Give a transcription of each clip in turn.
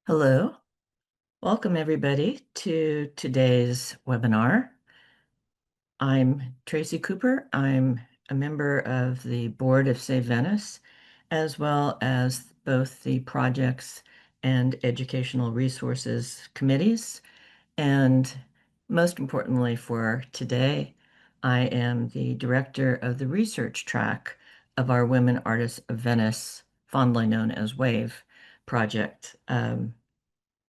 Hello, welcome everybody to today's webinar. I'm Tracy Cooper. I'm a member of the board of Save Venice, as well as both the projects and educational resources committees. And most importantly for today, I am the director of the research track of our Women Artists of Venice, fondly known as WAVE project.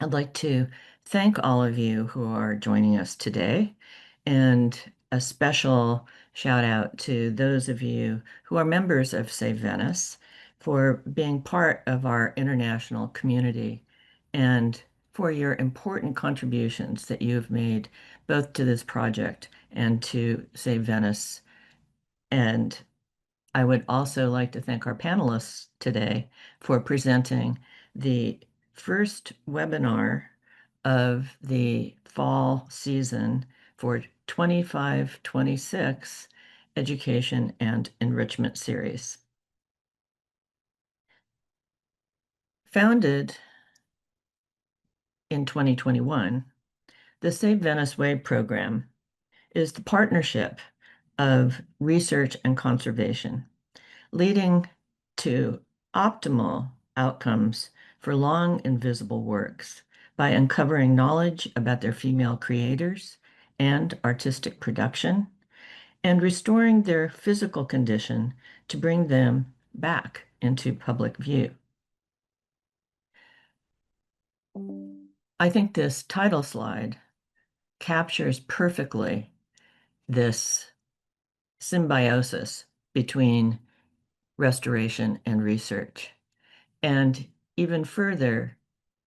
I'd like to thank all of you who are joining us today, and a special shout out to those of you who are members of Save Venice for being part of our international community and for your important contributions that you have made both to this project and to Save Venice. And I would also like to thank our panelists today for presenting the first webinar of the fall season for 25-26 Education and Enrichment Series. Founded in 2021, the Save Venice Wave program is the partnership of research and conservation, leading to optimal outcomes for long invisible works by uncovering knowledge about their female creators and artistic production and restoring their physical condition to bring them back into public view. I think this title slide captures perfectly this symbiosis between restoration and research. And even further,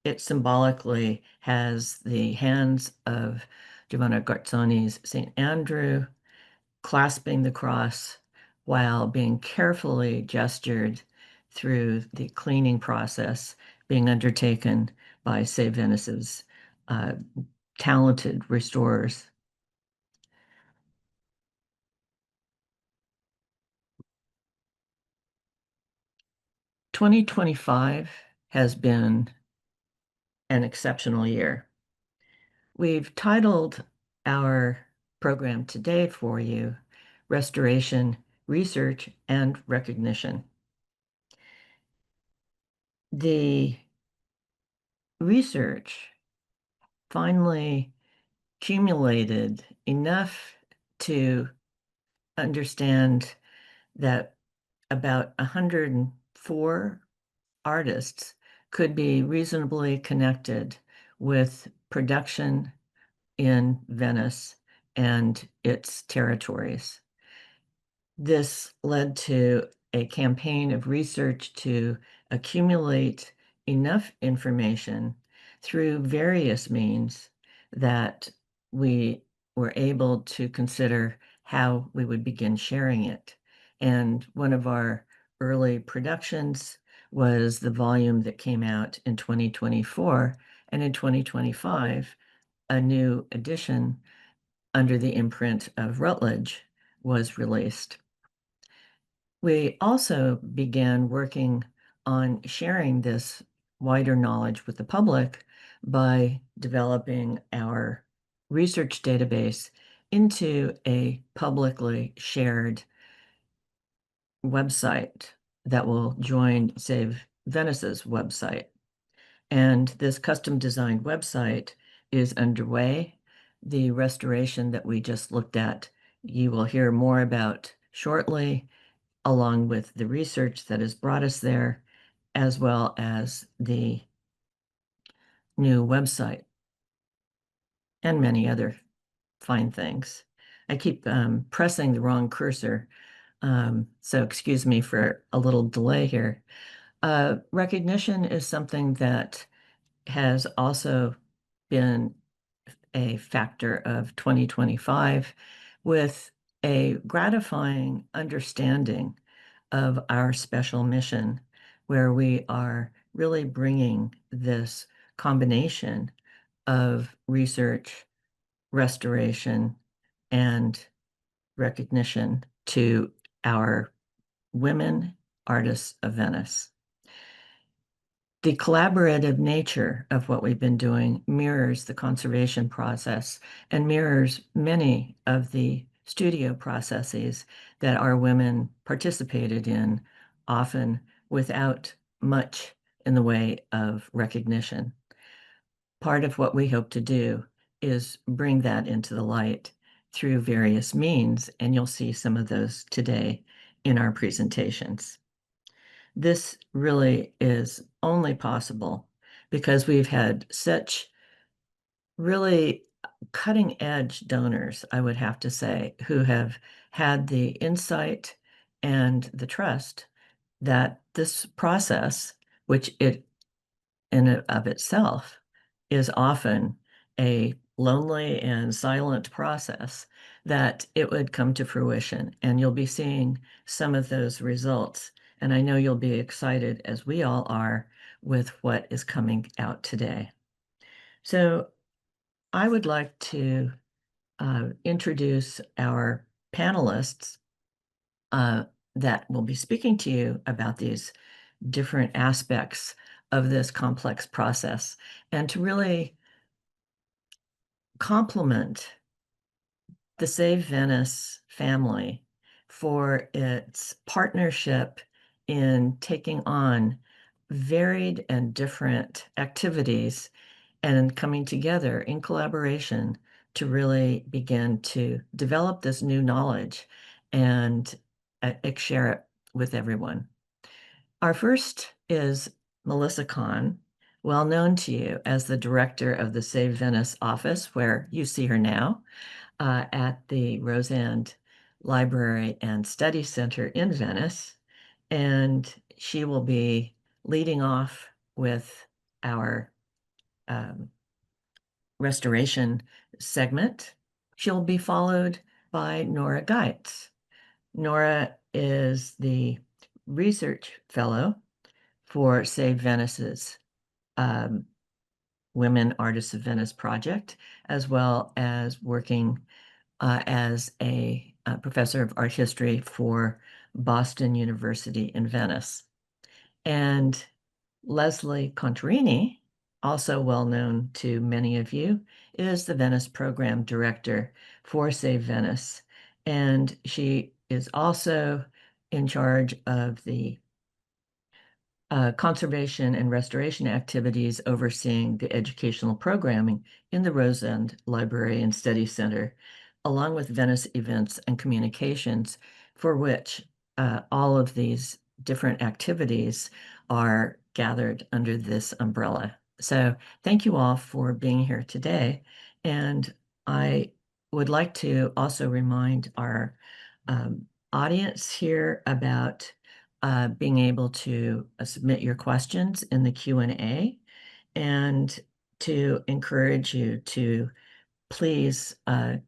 it symbolically has the hands of Giovanna Garzoni's St. Andrew clasping the cross while being carefully gestured through the cleaning process being undertaken by Save Venice's uh, talented restorers. 2025 has been an exceptional year. We've titled our program today for you, Restoration, Research, and Recognition. The research finally accumulated enough to understand that about 104 artists could be reasonably connected with production in Venice and its territories. This led to a campaign of research to accumulate enough information through various means that we were able to consider how we would begin sharing it. And one of our early productions was the volume that came out in 2024, and in 2025, a new edition under the imprint of Routledge was released. We also began working on sharing this wider knowledge with the public by developing our research database into a publicly shared website that will join Save Venice's website. And this custom designed website is underway. The restoration that we just looked at, you will hear more about shortly, along with the research that has brought us there, as well as the new website and many other fine things. I keep pressing the wrong cursor, so excuse me for a little delay here. Recognition is something that has also been a factor of 2025 with a gratifying understanding of our special mission, where we are really bringing this combination of research, restoration, and recognition to our Women Artists of Venice. The collaborative nature of what we've been doing mirrors the conservation process and mirrors many of the studio processes that our women participated in, often without much in the way of recognition. Part of what we hope to do is bring that into the light through various means, and you'll see some of those today in our presentations. This really is only possible because we've had such really cutting edge donors, I would have to say, who have had the insight and the trust that this process, which it in and of itself is often a lonely and silent process, that it would come to fruition. And you'll be seeing some of those results. And I know you'll be excited, as we all are, with what is coming out today. So I would like to introduce our panelists that will be speaking to you about these different aspects of this complex process and to really compliment the Save Venice family for its partnership in taking on varied and different activities and coming together in collaboration to really begin to develop this new knowledge and share it with everyone. Our first is Melissa Conn, well known to you as the director of the Save Venice office, where you see her now at the Rosand Library and Study Center in Venice. And she will be leading off with our restoration segment. She'll be followed by Nora Gietz. Nora is the research fellow for Save Venice's Women Artists of Venice project, as well as working as a professor of art history for Boston University in Venice. And Leslie Contarini, also well known to many of you, is the Venice Program Director for Save Venice. And she is also in charge of the conservation and restoration activities overseeing the educational programming in the Rosand Library and Study Center, along with Venice events and communications, for which all of these different activities are gathered under this umbrella. So thank you all for being here today. And I would like to also remind our audience here about being able to submit your questions in the Q&A and to encourage you to please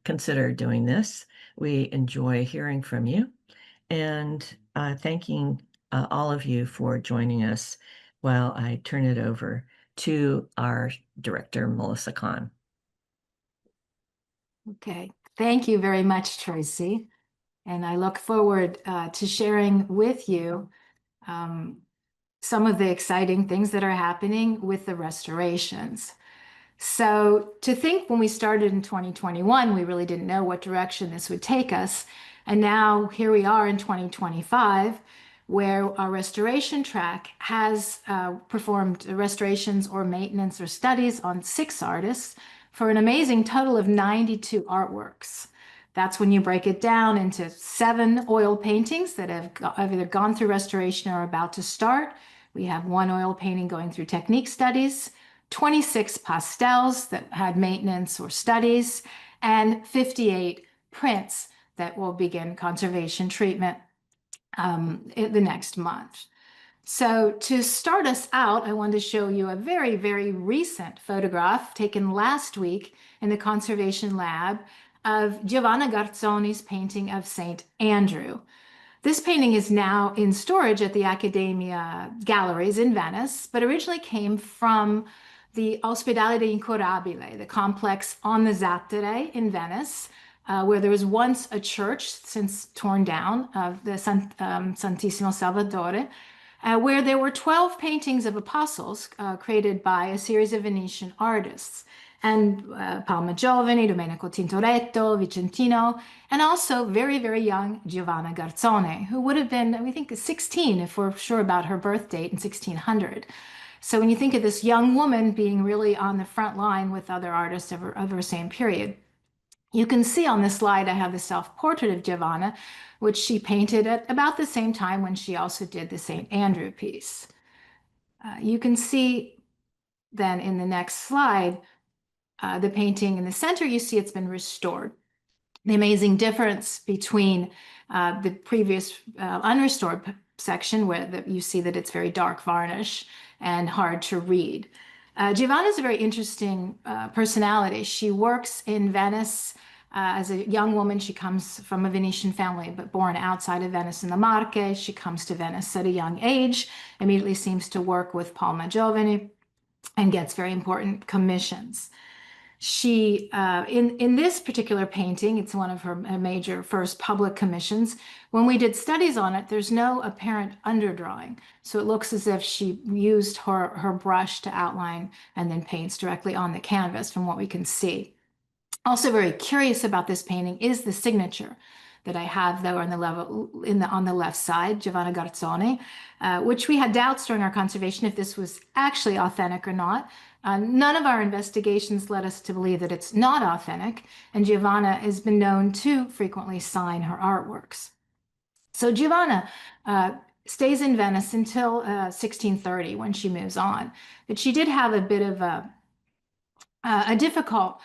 consider doing this. We enjoy hearing from you and thanking all of you for joining us while I turn it over to our director, Melissa Conn. Okay, thank you very much, Tracy. And I look forward to sharing with you some of the exciting things that are happening with the restorations. So to think when we started in 2021, we really didn't know what direction this would take us. And now here we are in 2025, where our restoration track has performed restorations or maintenance or studies on 6 artists for an amazing total of 92 artworks. That's when you break it down into 7 oil paintings that have either gone through restoration or are about to start. We have 1 oil painting going through technique studies, 26 pastels that had maintenance or studies, and 58 prints that will begin conservation treatment in the next month. So to start us out, I want to show you a very, very recent photograph taken last week in the Conservation Lab of Giovanna Garzoni's painting of St. Andrew. This painting is now in storage at the Accademia Galleries in Venice, but originally came from the Ospedale Incurabile, the complex on the Zattere in Venice, where there was once a church, since torn down, of the Santissimo Salvatore. where there were 12 paintings of apostles created by a series of Venetian artists. And Palma Giovani, Domenico Tintoretto, Vicentino, and also very, very young Giovanna Garzone, who would have been, we think, 16 if we're sure about her birth date in 1600. So when you think of this young woman being really on the front line with other artists of her same period, you can see on this slide I have the self-portrait of Giovanna, which she painted at about the same time when she also did the St. Andrew piece. You can see then in the next slide, the painting in the center, you see it's been restored. The amazing difference between the previous unrestored section where you see that it's very dark varnish and hard to read. Giovanna is a very interesting personality. She works in Venice as a young woman. She comes from a Venetian family, but born outside of Venice in the Marche. She comes to Venice at a young age, immediately seems to work with Palma Giovani, and gets very important commissions. She, in this particular painting, it's one of her major first public commissions. When we did studies on it, there's no apparent underdrawing. So it looks as if she used her brush to outline and then paints directly on the canvas from what we can see. Also very curious about this painting is the signature that I have though on the left side, Giovanna Garzone, which we had doubts during our conservation if this was actually authentic or not. None of our investigations led us to believe that it's not authentic, and Giovanna has been known to frequently sign her artworks. So Giovanna stays in Venice until 1630 when she moves on, but she did have a bit of a difficult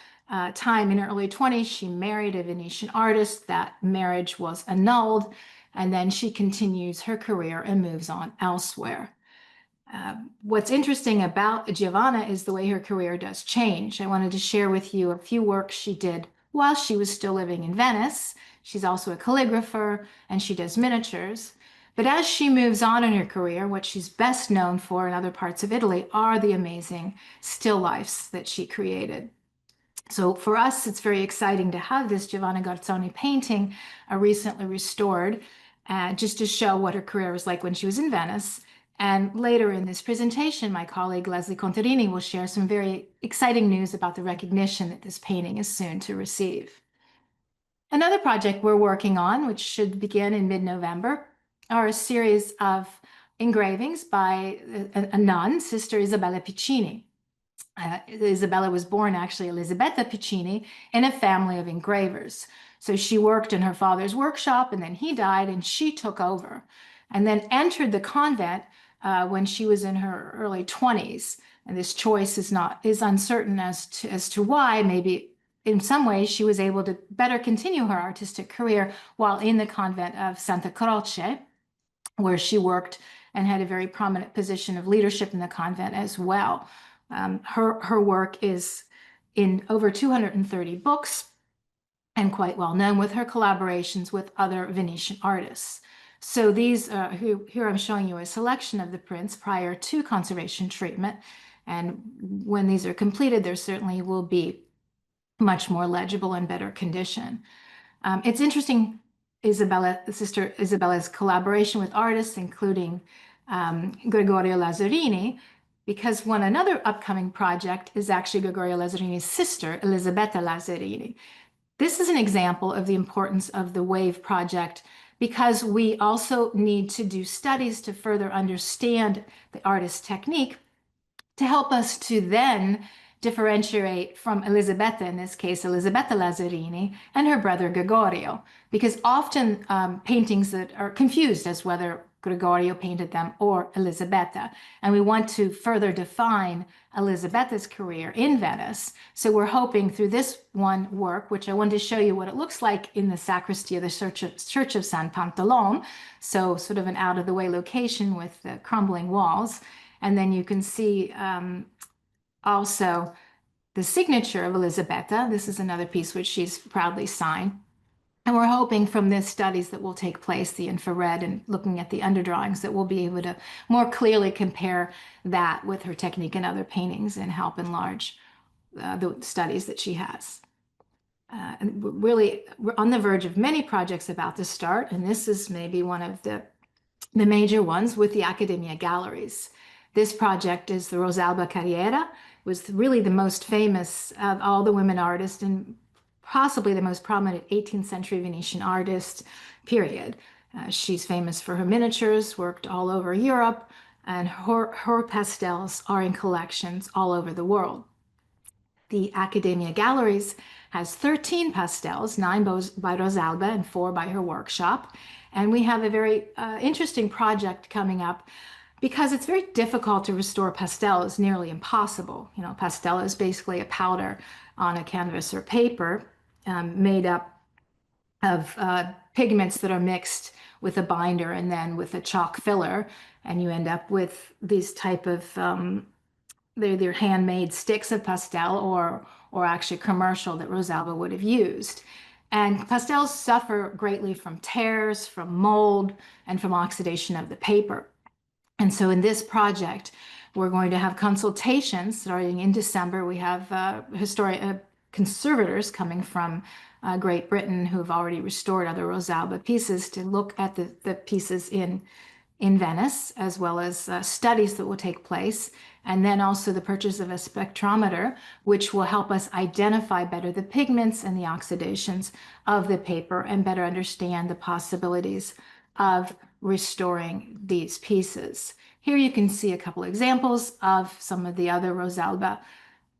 time in her early 20s. She married a Venetian artist. That marriage was annulled, and then she continues her career and moves on elsewhere. What's interesting about Giovanna is the way her career does change. I wanted to share with you a few works she did while she was still living in Venice. She's also a calligrapher and she does miniatures. But as she moves on in her career, what she's best known for in other parts of Italy are the amazing still lifes that she created. So for us, it's very exciting to have this Giovanna Garzone painting recently restored, just to show what her career was like when she was in Venice. And later in this presentation, my colleague Leslie Contarini will share some very exciting news about the recognition that this painting is soon to receive. Another project we're working on, which should begin in mid-November, are a series of engravings by a nun, Sister Isabella Piccini. Isabella was born actually Elisabetta Piccini in a family of engravers. So she worked in her father's workshop and then he died and she took over and then entered the convent when she was in her early 20s. And this choice is uncertain as to why. Maybe in some ways she was able to better continue her artistic career while in the convent of Santa Croce, where she worked and had a very prominent position of leadership in the convent as well. Her work is in over 230 books and quite well known with her collaborations with other Venetian artists. So these, here I'm showing you a selection of the prints prior to conservation treatment. And when these are completed, there certainly will be much more legible and better condition. It's interesting, Sister Isabella's collaboration with artists, including Gregorio Lazzarini, because another upcoming project is actually Gregorio Lazzarini's sister, Elisabetta Lazzarini. This is an example of the importance of the WAVE project because we also need to do studies to further understand the artist's technique to help us to then differentiate from Elisabetta, in this case, Elisabetta Lazzarini, and her brother Gregorio, because often paintings that are confused as whether Gregorio painted them or Elisabetta. And we want to further define Elisabetta's career in Venice. So we're hoping through this one work, which I wanted to show you what it looks like in the sacristy of the Church of San Pantalone. So sort of an out-of-the-way location with the crumbling walls. And then you can see also the signature of Elisabetta. This is another piece which she's proudly signed. And we're hoping from this studies that will take place, the infrared and looking at the underdrawings, that we'll be able to more clearly compare that with her technique in other paintings and help enlarge the studies that she has. And we're on the verge of many projects about to start, and this is maybe one of the the major ones with the Accademia galleries. This project is the Rosalba Carriera. It was really the most famous of all the women artists and possibly the most prominent 18th century Venetian artist, period. She's famous for her miniatures, worked all over Europe, and her pastels are in collections all over the world. The Accademia Galleries has 13 pastels, 9 by Rosalba and 4 by her workshop. And we have a very interesting project coming up because it's very difficult to restore pastel. It's nearly impossible. You know, pastel is basically a powder on a canvas or paper made up of pigments that are mixed with a binder and then with a chalk filler. And you end up with these type of they're handmade sticks of pastel or actually commercial that Rosalba would have used. And pastels suffer greatly from tears, from mold, and from oxidation of the paper. And so in this project, we're going to have consultations starting in December. We have conservators coming from Great Britain who have already restored other Rosalba pieces to look at the pieces in Venice, as well as studies that will take place, and then also the purchase of a spectrometer, which will help us identify better the pigments and the oxidations of the paper and better understand the possibilities of restoring these pieces. Here you can see a couple examples of some of the other Rosalba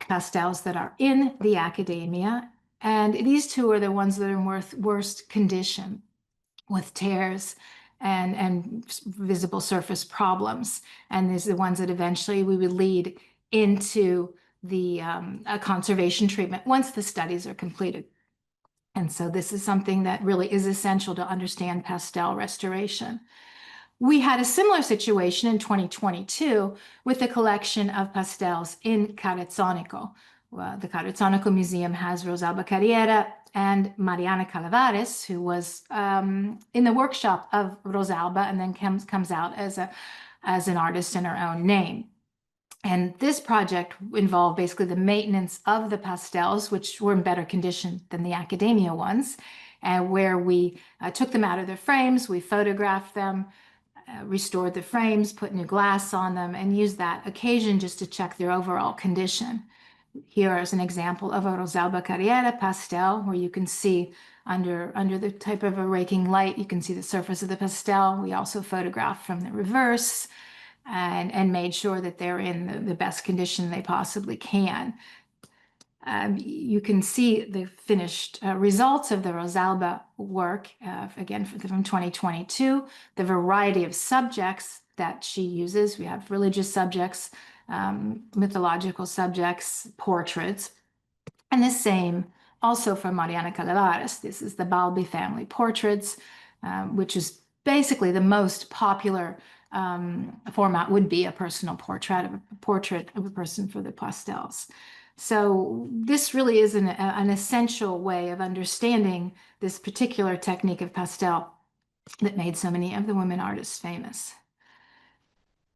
pastels that are in the Accademia, and these two are the ones that are in worst condition with tears and visible surface problems. And these are the ones that eventually we would lead into the a conservation treatment once the studies are completed. And so this is something that really is essential to understand pastel restoration. We had a similar situation in 2022 with the collection of pastels in Carrezzonico. The Carrezzonico Museum has Rosalba Carriera and Mariana Calaveras, who was in the workshop of Rosalba and then comes out as an artist in her own name. And this project involved basically the maintenance of the pastels, which were in better condition than the Accademia ones, and where we took them out of their frames, we photographed them, restored the frames, put new glass on them, and used that occasion just to check their overall condition. Here is an example of a Rosalba Carriera pastel, where you can see under the type of a raking light, you can see the surface of the pastel. We also photographed from the reverse and made sure that they're in the best condition they possibly can. You can see the finished results of the Rosalba work, again, from 2022, the variety of subjects that she uses. We have religious subjects, mythological subjects, portraits, and the same also for Mariana Calaveras. This is the Balbi family portraits, which is basically the most popular format would be a personal portrait of a person for the pastels. So this really is an essential way of understanding this particular technique of pastel that made so many of the women artists famous.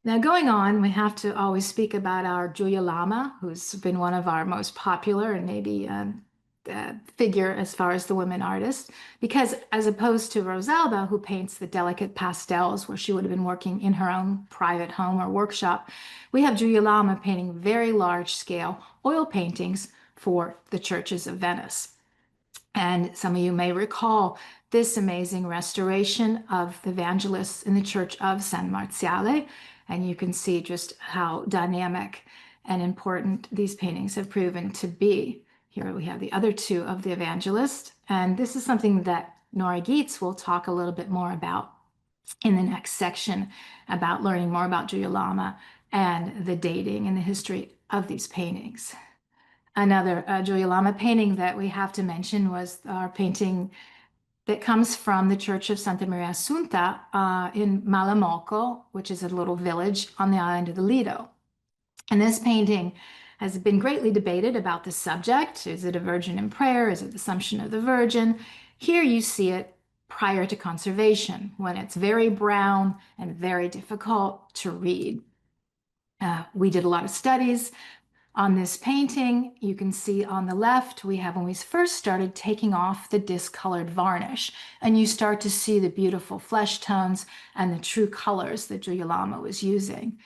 Now, going on, we have to always speak about our Giulia Lama, who's been one of our most popular and maybe figure as far as the women artists, because as opposed to Rosalba, who paints the delicate pastels where she would have been working in her own private home or workshop, we have Giulia Lama painting very large scale oil paintings for the churches of Venice. And some of you may recall this amazing restoration of the Evangelists in the Church of San Marziale. And you can see just how dynamic and important these paintings have proven to be. Here we have the other two of the Evangelists. And this is something that Nora Gietz will talk a little bit more about in the next section, about learning more about Giulia Lama and the dating and the history of these paintings. Another Giulia Lama painting that we have to mention was our painting that comes from the Church of Santa Maria Assunta in Malamocco, which is a little village on the island of the Lido. And this painting has been greatly debated about the subject. Is it a Virgin in prayer? Is it the Assumption of the Virgin? Here you see it prior to conservation, when it's very brown and very difficult to read. We did a lot of studies On this painting, you can see on the left, we have when we first started taking off the discolored varnish, and you start to see the beautiful flesh tones and the true colors that Giulia Lama was using.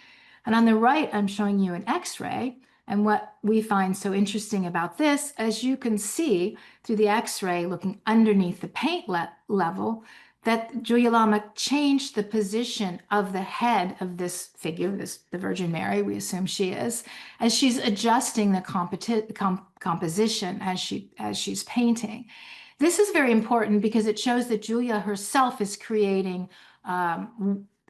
And on the right, I'm showing you an X-ray. And what we find so interesting about this, as you can see through the X-ray looking underneath the paint level, that Giulia Lama changed the position of the head of this figure, the Virgin Mary, we assume she is, as she's adjusting the composition as she's painting. This is very important because it shows that Giulia herself is creating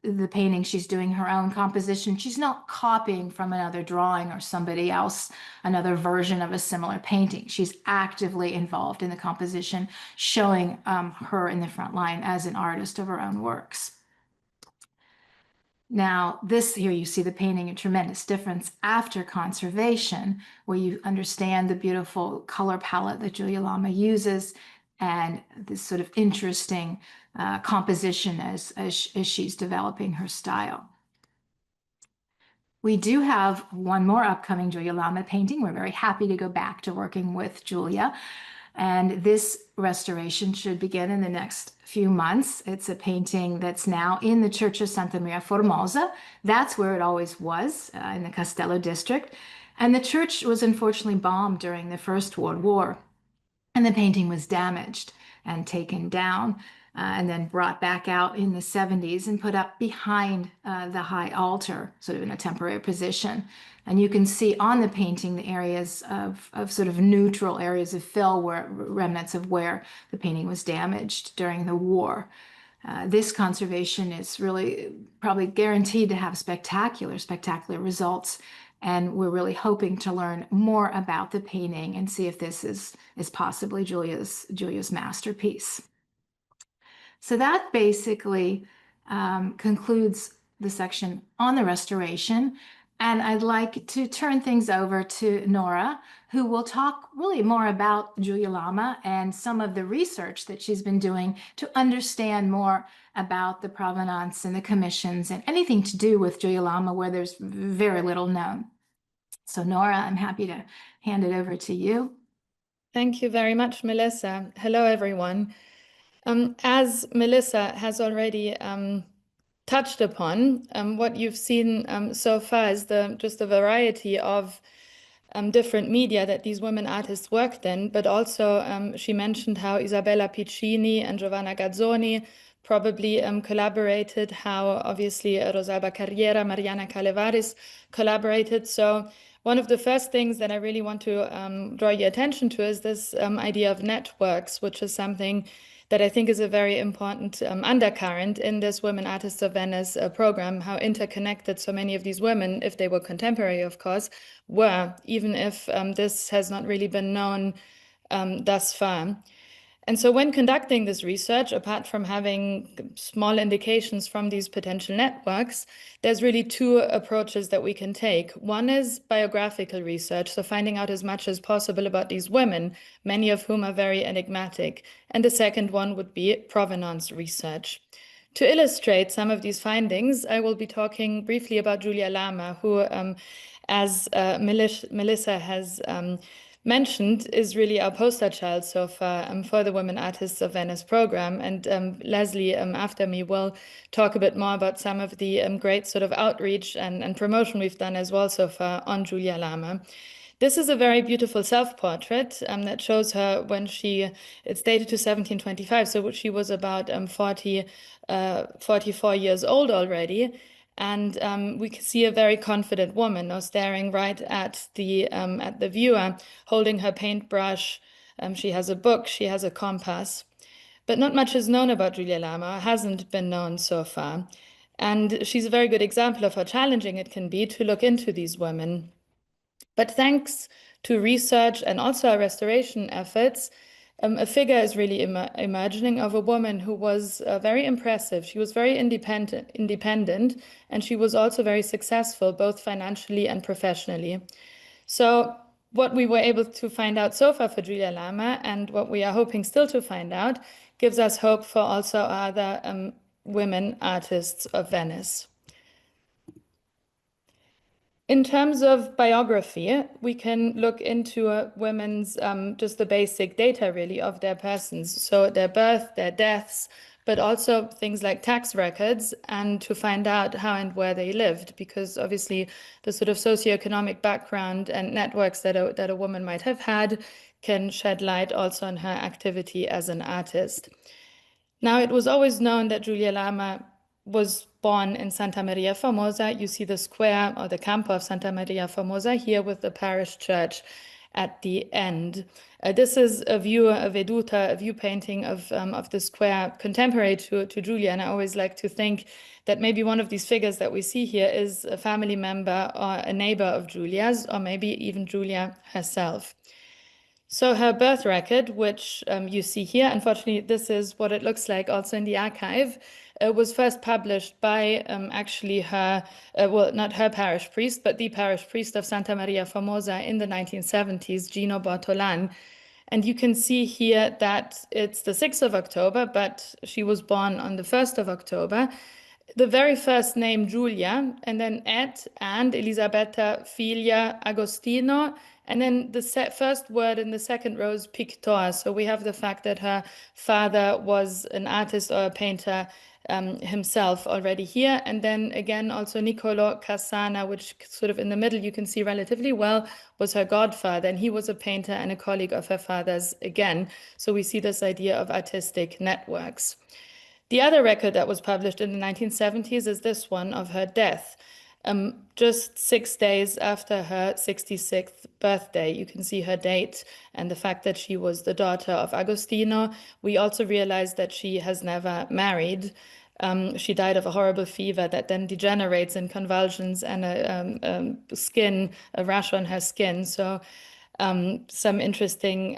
the painting. She's doing her own composition. She's not copying from another drawing or somebody else, another version of a similar painting. She's actively involved in the composition, showing her in the front line as an artist of her own works. Now, this here you see the painting, a tremendous difference after conservation, where you understand the beautiful color palette that Giulia Lama uses and this sort of interesting composition as she's developing her style. We do have one more upcoming Giulia Lama painting. We're very happy to go back to working with Giulia. And this restoration should begin in the next few months. It's a painting that's now in the Church of Santa Maria Formosa. That's where it always was, in the Castello district. And the church was unfortunately bombed during the First World War. And the painting was damaged and taken down and then brought back out in the 70s and put up behind the high altar, sort of in a temporary position. And you can see on the painting the areas of sort of neutral areas of fill, where remnants of where the painting was damaged during the war. This conservation is really probably guaranteed to have spectacular results. And we're really hoping to learn more about the painting and see if this is possibly Giulia's masterpiece. So that basically concludes the section on the restoration. And I'd like to turn things over to Nora, who will talk really more about Giulia Lama and some of the research that she's been doing to understand more about the provenance and the commissions and anything to do with Giulia Lama where there's very little known. So Nora, I'm happy to hand it over to you. Thank you very much, Melissa. Hello, everyone. As Melissa has already touched upon, what you've seen so far is just a variety of different media that these women artists worked in, but also she mentioned how Isabella Piccini and Giovanna Gazzoni probably collaborated, how obviously Rosalba Carriera, Mariana Calevaris collaborated. So one of the first things that I really want to draw your attention to is this idea of networks, which is something that I think is a very important undercurrent in this Women Artists of Venice program, how interconnected so many of these women, if they were contemporary, of course, were, even if this has not really been known thus far. And so when conducting this research, apart from having small indications from these potential networks, there's really two approaches that we can take. One is biographical research, so finding out as much as possible about these women, many of whom are very enigmatic. And the second one would be provenance research. To illustrate some of these findings, I will be talking briefly about Giulia Lama, who, as Melissa has mentioned, is really our poster child so far for the Women Artists of Venice program. And Leslie, after me, will talk a bit more about some of the great sort of outreach and promotion we've done as well so far on Giulia Lama. This is a very beautiful self-portrait that shows her when it's dated to 1725, so she was about 44 years old already. And we can see a very confident woman now staring right at the viewer, holding her paintbrush. She has a book, she has a compass. But not much is known about Giulia Lama, hasn't been known so far. And she's a very good example of how challenging it can be to look into these women. But thanks to research and also our restoration efforts, a figure is really emerging of a woman who was very impressive. She was very independent, and she was also very successful, both financially and professionally. So what we were able to find out so far for Giulia Lama, and what we are hoping still to find out, gives us hope for also other women artists of Venice. In terms of biography, we can look into women's just the basic data really of their persons. So their birth, their deaths, but also things like tax records and to find out how and where they lived, because obviously the sort of socioeconomic background and networks that a woman might have had can shed light also on her activity as an artist. Now, it was always known that Giulia Lama was born in Santa Maria Formosa. You see the square or the campo of Santa Maria Formosa here with the parish church at the end. This is a view, a veduta, a view painting of the square contemporary to Giulia. And I always like to think that maybe one of these figures that we see here is a family member or a neighbor of Giulia's, or maybe even Giulia herself. So her birth record, which you see here, unfortunately, this is what it looks like also in the archive, was first published by actually her, well, not her parish priest, but the parish priest of Santa Maria Formosa in the 1970s, Gino Bortolan. And you can see here that it's the 6th of October, but she was born on the 1st of October. The very first name, Giulia, and then et and Elisabetta Figlia Agostino, and then the first word in the second row is pictor. So we have the fact that her father was an artist or a painter himself already here. And then again, also Niccolo Cassana, which sort of in the middle you can see relatively well, was her godfather. And he was a painter and a colleague of her father's again. So we see this idea of artistic networks. The other record that was published in the 1970s is this one of her death. Just 6 days after her 66th birthday. You can see her date and the fact that she was the daughter of Agostino. We also realize that she has never married. She died of a horrible fever that then degenerates in convulsions and a rash on her skin. So some interesting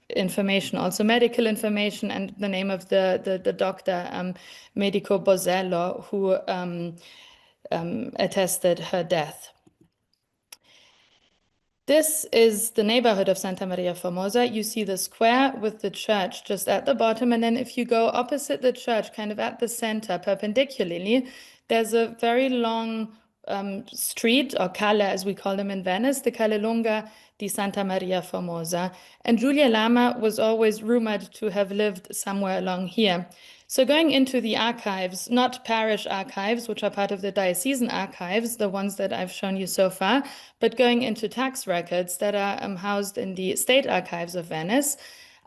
information, also medical information, and the name of the doctor, Medico Bosello, who attested her death. This is the neighborhood of Santa Maria Formosa. You see the square with the church just at the bottom. And then if you go opposite the church, kind of at the center, perpendicularly, there's a very long street, or calle as we call them in Venice, the Calle Lunga di Santa Maria Formosa. And Giulia Lama was always rumored to have lived somewhere along here. So going into the archives, not parish archives, which are part of the diocesan archives, the ones that I've shown you so far, but going into tax records that are housed in the state archives of Venice,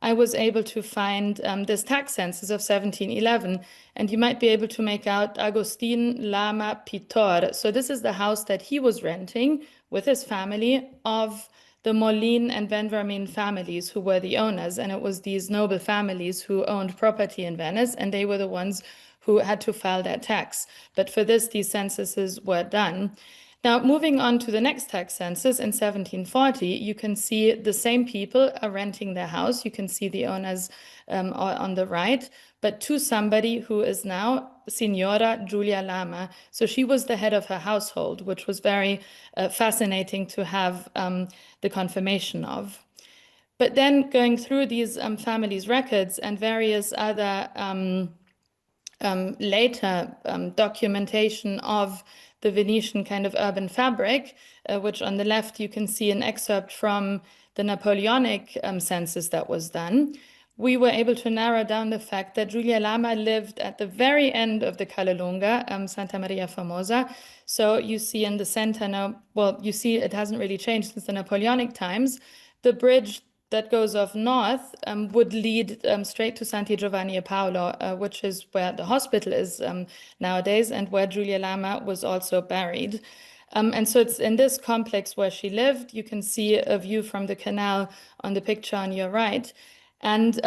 I was able to find this tax census of 1711, and you might be able to make out Agustin Lama Pitor. So this is the house that he was renting with his family of the Molin and Benvermin families who were the owners. And it was these noble families who owned property in Venice, and they were the ones who had to file that tax. But for this, these censuses were done. Now, moving on to the next tax census in 1740, you can see the same people are renting their house. You can see the owners on the right, but to somebody who is now Signora Giulia Lama. So she was the head of her household, which was very fascinating to have the confirmation of. But then going through these families' records and various other later documentation of the Venetian kind of urban fabric, which on the left you can see an excerpt from the Napoleonic census that was done. We were able to narrow down the fact that Giulia Lama lived at the very end of the Calle Lunga, Santa Maria Formosa. So you see in the center now, well, you see it hasn't really changed since the Napoleonic times. The bridge that goes off north would lead straight to Santi Giovanni e Paolo, which is where the hospital is nowadays and where Giulia Lama was also buried. And so it's in this complex where she lived. You can see a view from the canal on the picture on your right. And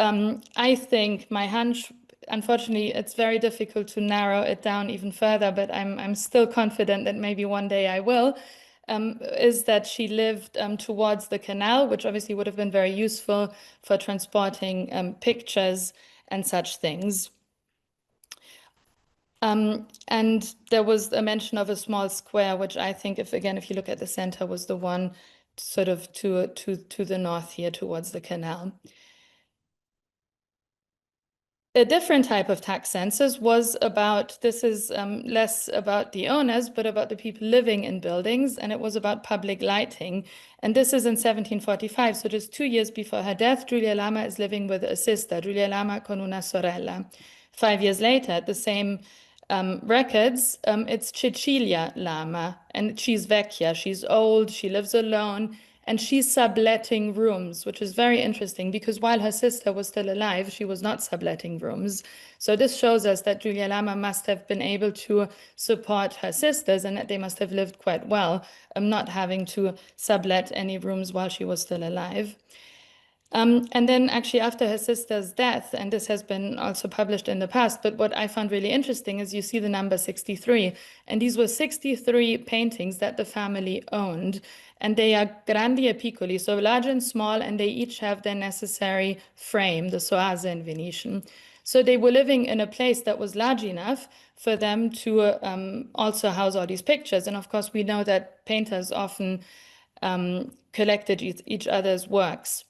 I think my hunch, unfortunately, it's very difficult to narrow it down even further, but I'm still confident that maybe one day I will, is that she lived towards the canal, which obviously would have been very useful for transporting pictures and such things. And there was a mention of a small square, which I think, if you look at the center, was the one sort of to the north here towards the canal. A different type of tax census was about, this is less about the owners, but about the people living in buildings, and it was about public lighting. And this is in 1745, so just 2 years before her death, Giulia Lama is living with a sister, Giulia Lama con una sorella. 5 years later, at the same records, it's Cecilia Lama, and she's vecchia, she's old, she lives alone, and she's subletting rooms, which is very interesting because while her sister was still alive, she was not subletting rooms. So this shows us that Giulia Lama must have been able to support her sisters and that they must have lived quite well, not having to sublet any rooms while she was still alive. And then actually after her sister's death, and this has been also published in the past, but what I found really interesting is you see the number 63, and these were 63 paintings that the family owned, and they are grandi e piccoli, so large and small, and they each have their necessary frame, the soase in Venetian. So they were living in a place that was large enough for them to also house all these pictures. And of course, we know that painters often collected each other's works.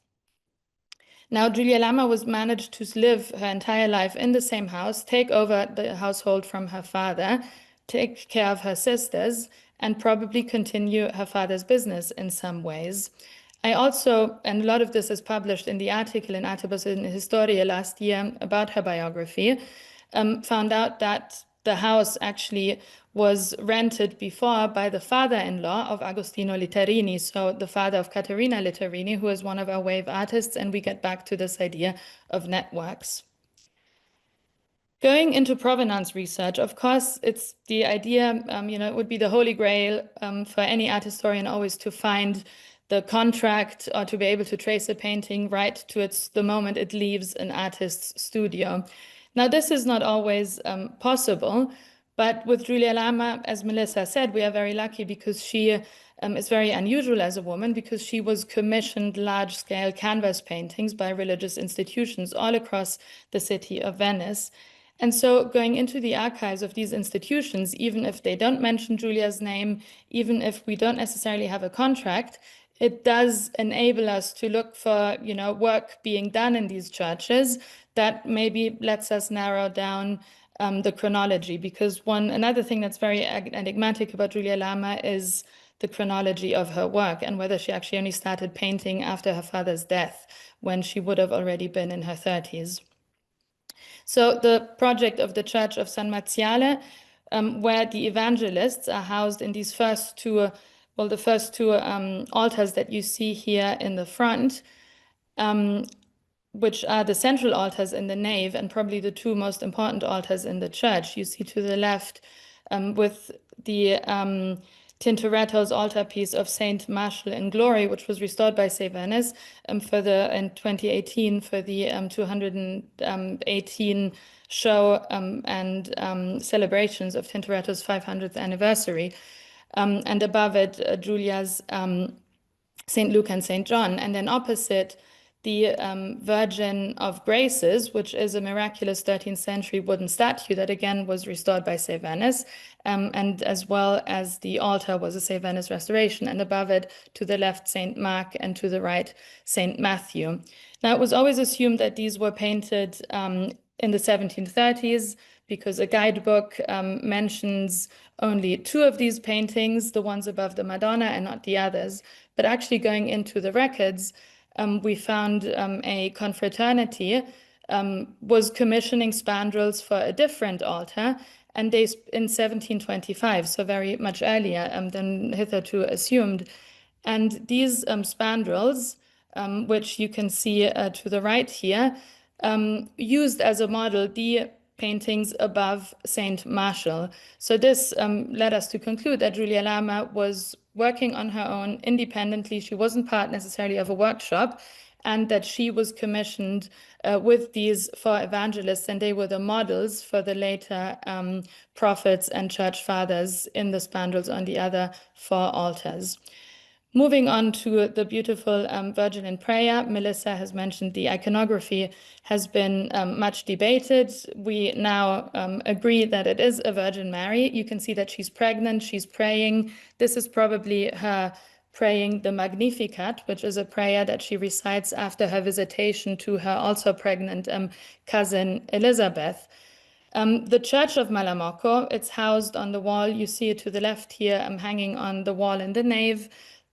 Now, Giulia Lama was managed to live her entire life in the same house, take over the household from her father, take care of her sisters, and probably continue her father's business in some ways. I also, and a lot of this is published in the article in Artibus in Historia last year about her biography, found out that the house actually was rented before by the father-in-law of Agostino Litterini, so the father of Caterina Litterini, who is one of our wave artists, and we get back to this idea of networks. Going into provenance research, of course, it's the idea, it would be the holy grail for any art historian always to find the contract or to be able to trace a painting right to the moment it leaves an artist's studio. Now, this is not always possible, but with Giulia Lama, as Melissa said, we are very lucky because she is very unusual as a woman because she was commissioned large-scale canvas paintings by religious institutions all across the city of Venice. And so going into the archives of these institutions, even if they don't mention Giulia's name, even if we don't necessarily have a contract, it does enable us to look for, work being done in these churches that maybe lets us narrow down the chronology. Because another thing that's very enigmatic about Giulia Lama is the chronology of her work and whether she actually only started painting after her father's death when she would have already been in her 30s. So the project of the Church of San Marziale, where the evangelists are housed in these first two altars that you see here in the front, which are the central altars in the nave and probably the two most important altars in the church. You see to the left with the Tintoretto's altarpiece of Saint Martial in Glory, which was restored by Save Venice in 2018 for the 218 show and celebrations of Tintoretto's 500th anniversary. And above it, Giulia's St. Luke and St. John. And then opposite, the Virgin of Graces, which is a miraculous 13th century wooden statue that again was restored by Save Venice, and as well as the altar was a Save Venice restoration, and above it to the left St. Mark and to the right St. Matthew. Now it was always assumed that these were painted in the 1730s because a guidebook mentions only two of these paintings, the ones above the Madonna and not the others. But actually going into the records, we found a confraternity was commissioning spandrels for a different altar, and they in 1725, so very much earlier than hitherto assumed. And these spandrels, which you can see to the right here, used as a model the paintings above Saint Martial. So this led us to conclude that Giulia Lama was working on her own independently. She wasn't part necessarily of a workshop, and that she was commissioned with these four evangelists, and they were the models for the later prophets and church fathers in the spandrels on the other four altars. Moving on to the beautiful Virgin in Prayer, Melissa has mentioned the iconography has been much debated. We now agree that it is a Virgin Mary. You can see that she's pregnant, she's praying. This is probably her praying the Magnificat, which is a prayer that she recites after her visitation to her also pregnant cousin Elizabeth. The Church of Malamocco, it's housed on the wall. You see it to the left here, hanging on the wall in the nave,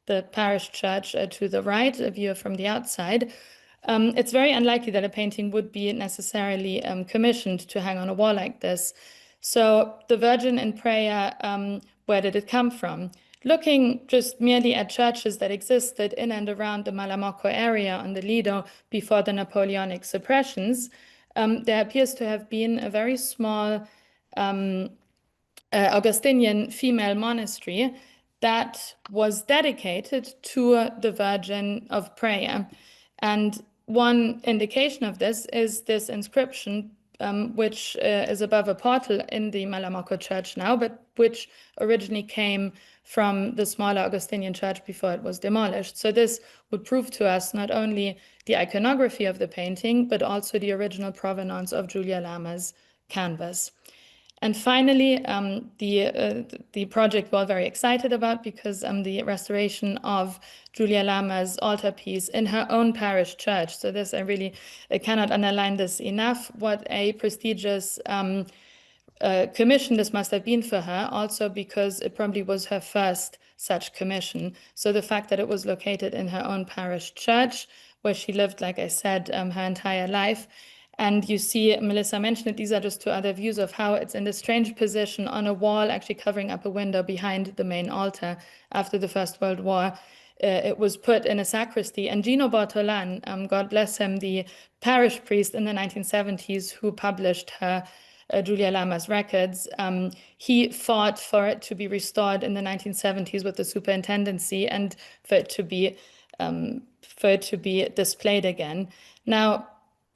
the parish church to the right, a view from the outside. It's very unlikely that a painting would be necessarily commissioned to hang on a wall like this. So the Virgin in Prayer, where did it come from? Looking just merely at churches that existed in and around the Malamocco area on the Lido before the Napoleonic suppressions, there appears to have been a very small Augustinian female monastery that was dedicated to the Virgin of Prayer. And one indication of this is this inscription, which is above a portal in the Malamocco church now, but which originally came from the smaller Augustinian church before it was demolished. So this would prove to us not only the iconography of the painting, but also the original provenance of Julia Lama's canvas. And finally, the project we're very excited about, because the restoration of Julia Lama's altarpiece in her own parish church. So this, I cannot underline this enough, what a prestigious commission this must have been for her, also because it probably was her first such commission. So the fact that it was located in her own parish church, where she lived, like I said, her entire life. And you see, Melissa mentioned it, these are just two other views of how it's in this strange position on a wall, actually covering up a window behind the main altar after the First World War. It was put in a sacristy, and Gino Bortolan, God bless him, the parish priest in the 1970s who published her Julia Lama's records, he fought for it to be restored in the 1970s with the superintendency and for it to be displayed again. Now,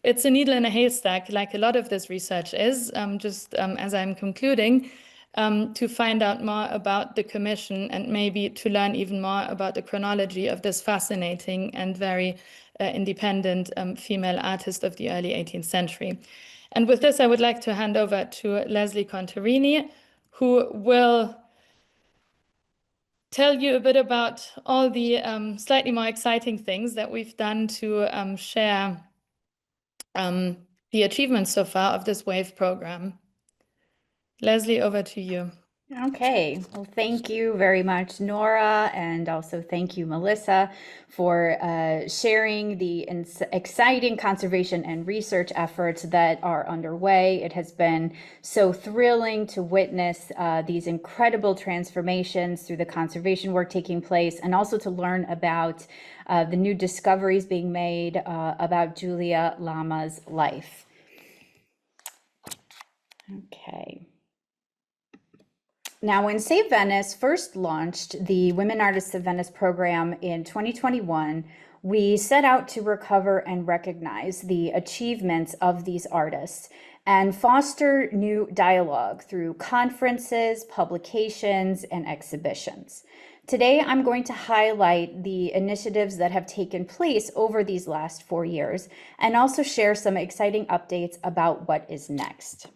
it's a needle in a haystack, like a lot of this research is, as I'm concluding, to find out more about the commission and maybe to learn even more about the chronology of this fascinating and very independent female artist of the early 18th century. And with this, I would like to hand over to Leslie Contarini, who will tell you a bit about all the slightly more exciting things that we've done to share the achievements so far of this WAVE program. Leslie, over to you. Okay, well, thank you very much, Nora, and also thank you, Melissa, for sharing the exciting conservation and research efforts that are underway. It has been so thrilling to witness these incredible transformations through the conservation work taking place, and also to learn about the new discoveries being made about Julia Lama's life. Okay. Now, when Save Venice first launched the Women Artists of Venice program in 2021, we set out to recover and recognize the achievements of these artists and foster new dialogue through conferences, publications, and exhibitions. Today, I'm going to highlight the initiatives that have taken place over these last 4 years and also share some exciting updates about what is next.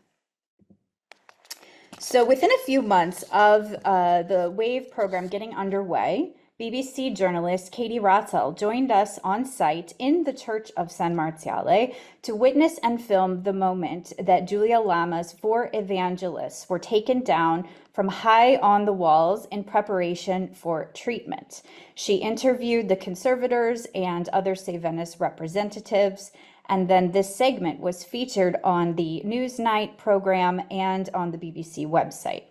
So within a few months of the WAVE program getting underway, BBC journalist Katie Ratzel joined us on site in the Church of San Marziale to witness and film the moment that Julia Lama's 4 evangelists were taken down from high on the walls in preparation for treatment. She interviewed the conservators and other Save Venice representatives, and then this segment was featured on the Newsnight program and on the BBC website.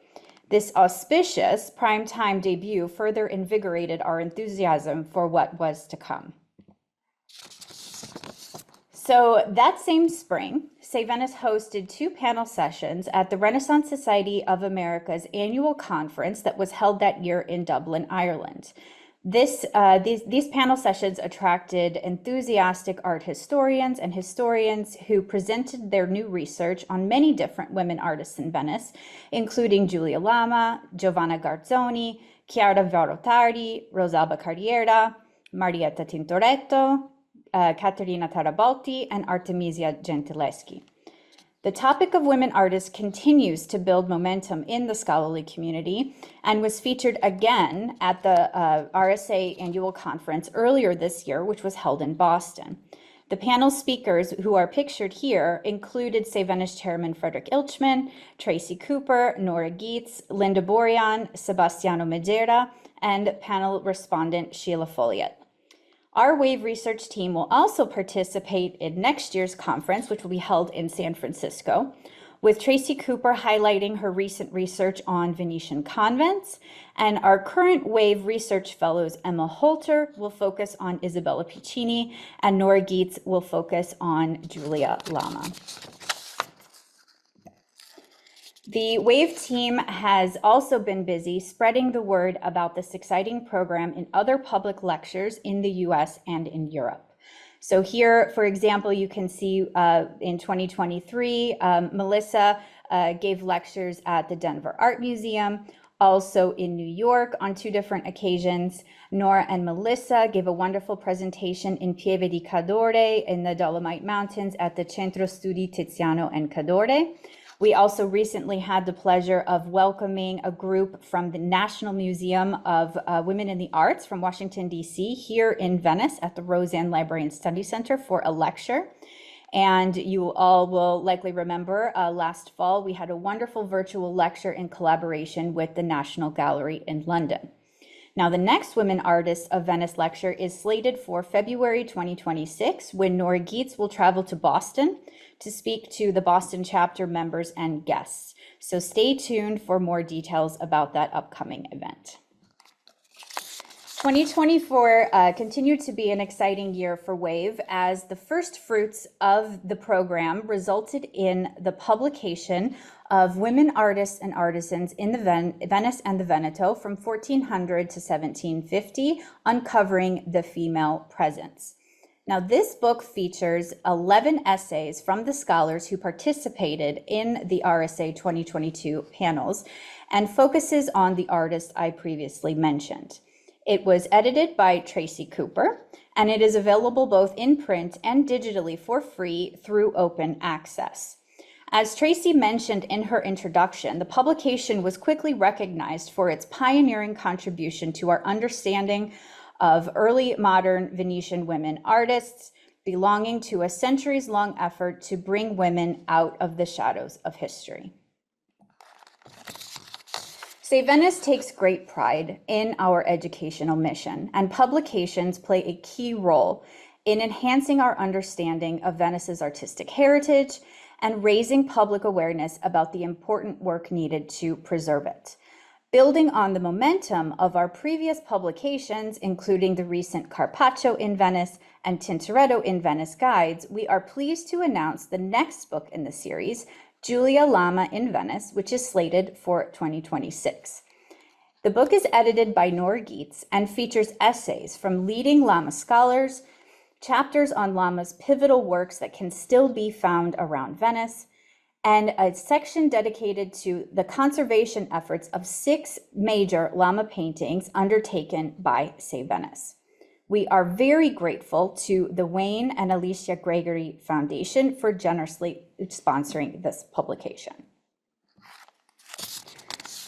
This auspicious primetime debut further invigorated our enthusiasm for what was to come. So that same spring, Save Venice hosted 2 panel sessions at the Renaissance Society of America's annual conference that was held that year in Dublin, Ireland. These panel sessions attracted enthusiastic art historians and historians who presented their new research on many different women artists in Venice, including Julia Lama, Giovanna Garzoni, Chiara Varotardi, Rosalba Carriera, Marietta Tintoretto, Caterina Tarabolti, and Artemisia Gentileschi. The topic of women artists continues to build momentum in the scholarly community and was featured again at the RSA annual conference earlier this year, which was held in Boston. The panel speakers who are pictured here included Save Venice Chairman Frederick Ilchman, Tracy Cooper, Nora Gietz, Linda Borian, Sebastiano Medera, and panel respondent Sheila Folliott. Our WAVE research team will also participate in next year's conference, which will be held in San Francisco, with Tracy Cooper highlighting her recent research on Venetian convents, and our current WAVE research fellows, Emma Holter, will focus on Isabella Piccini, and Nora Gietz will focus on Giulia Lama. The WAVE team has also been busy spreading the word about this exciting program in other public lectures in the US and in Europe. So here, for example, you can see in 2023, Melissa gave lectures at the Denver Art Museum, also in New York on 2 different occasions. Nora and Melissa gave a wonderful presentation in Pieve di Cadore in the Dolomite Mountains at the Centro Studi Tiziano and Cadore. We also recently had the pleasure of welcoming a group from the National Museum of Women in the Arts from Washington, D.C. here in Venice at the Roseanne Library and Study Center for a lecture. And you all will likely remember last fall, we had a wonderful virtual lecture in collaboration with the National Gallery in London. Now, the next Women Artists of Venice lecture is slated for February 2026, when Nora Gietz will travel to Boston to speak to the Boston chapter members and guests. So stay tuned for more details about that upcoming event. 2024 continued to be an exciting year for WAVE as the first fruits of the program resulted in the publication of Women Artists and Artisans in the Venice and the Veneto from 1400 to 1750, uncovering the female presence. Now, this book features 11 essays from the scholars who participated in the RSA 2022 panels and focuses on the artist I previously mentioned. It was edited by Tracy Cooper, and it is available both in print and digitally for free through open access. As Tracy mentioned in her introduction, the publication was quickly recognized for its pioneering contribution to our understanding of early modern Venetian women artists, belonging to a centuries-long effort to bring women out of the shadows of history. Save Venice takes great pride in our educational mission, and publications play a key role in enhancing our understanding of Venice's artistic heritage and raising public awareness about the important work needed to preserve it. Building on the momentum of our previous publications, including the recent Carpaccio in Venice and Tintoretto in Venice guides, we are pleased to announce the next book in the series, Giulia Lama in Venice, which is slated for 2026. The book is edited by Nora Gietz and features essays from leading Lama scholars, chapters on Lama's pivotal works that can still be found around Venice, and a section dedicated to the conservation efforts of 6 major Lama paintings undertaken by Save Venice. We are very grateful to the Wayne and Alicia Gregory Foundation for generously sponsoring this publication.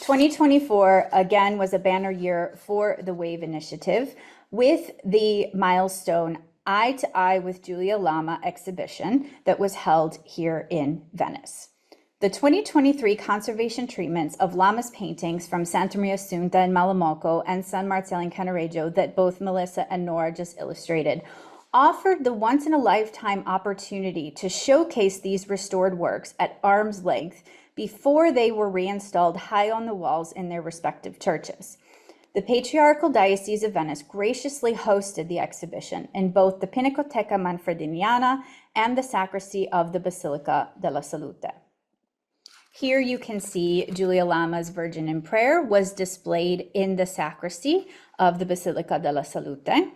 2024, again, was a banner year for the WAVE initiative with the milestone Eye to Eye with Giulia Lama exhibition that was held here in Venice. The 2023 conservation treatments of Lama's paintings from Santa Maria Assunta in Malamocco and San Marziale in Cannaregio that both Melissa and Nora just illustrated offered the once-in-a-lifetime opportunity to showcase these restored works at arm's length before they were reinstalled high on the walls in their respective churches. The Patriarchal Diocese of Venice graciously hosted the exhibition in both the Pinacoteca Manfrediniana and the sacristy of the Basilica della Salute. Here you can see Giulia Lama's Virgin in Prayer was displayed in the sacristy of the Basilica della Salute.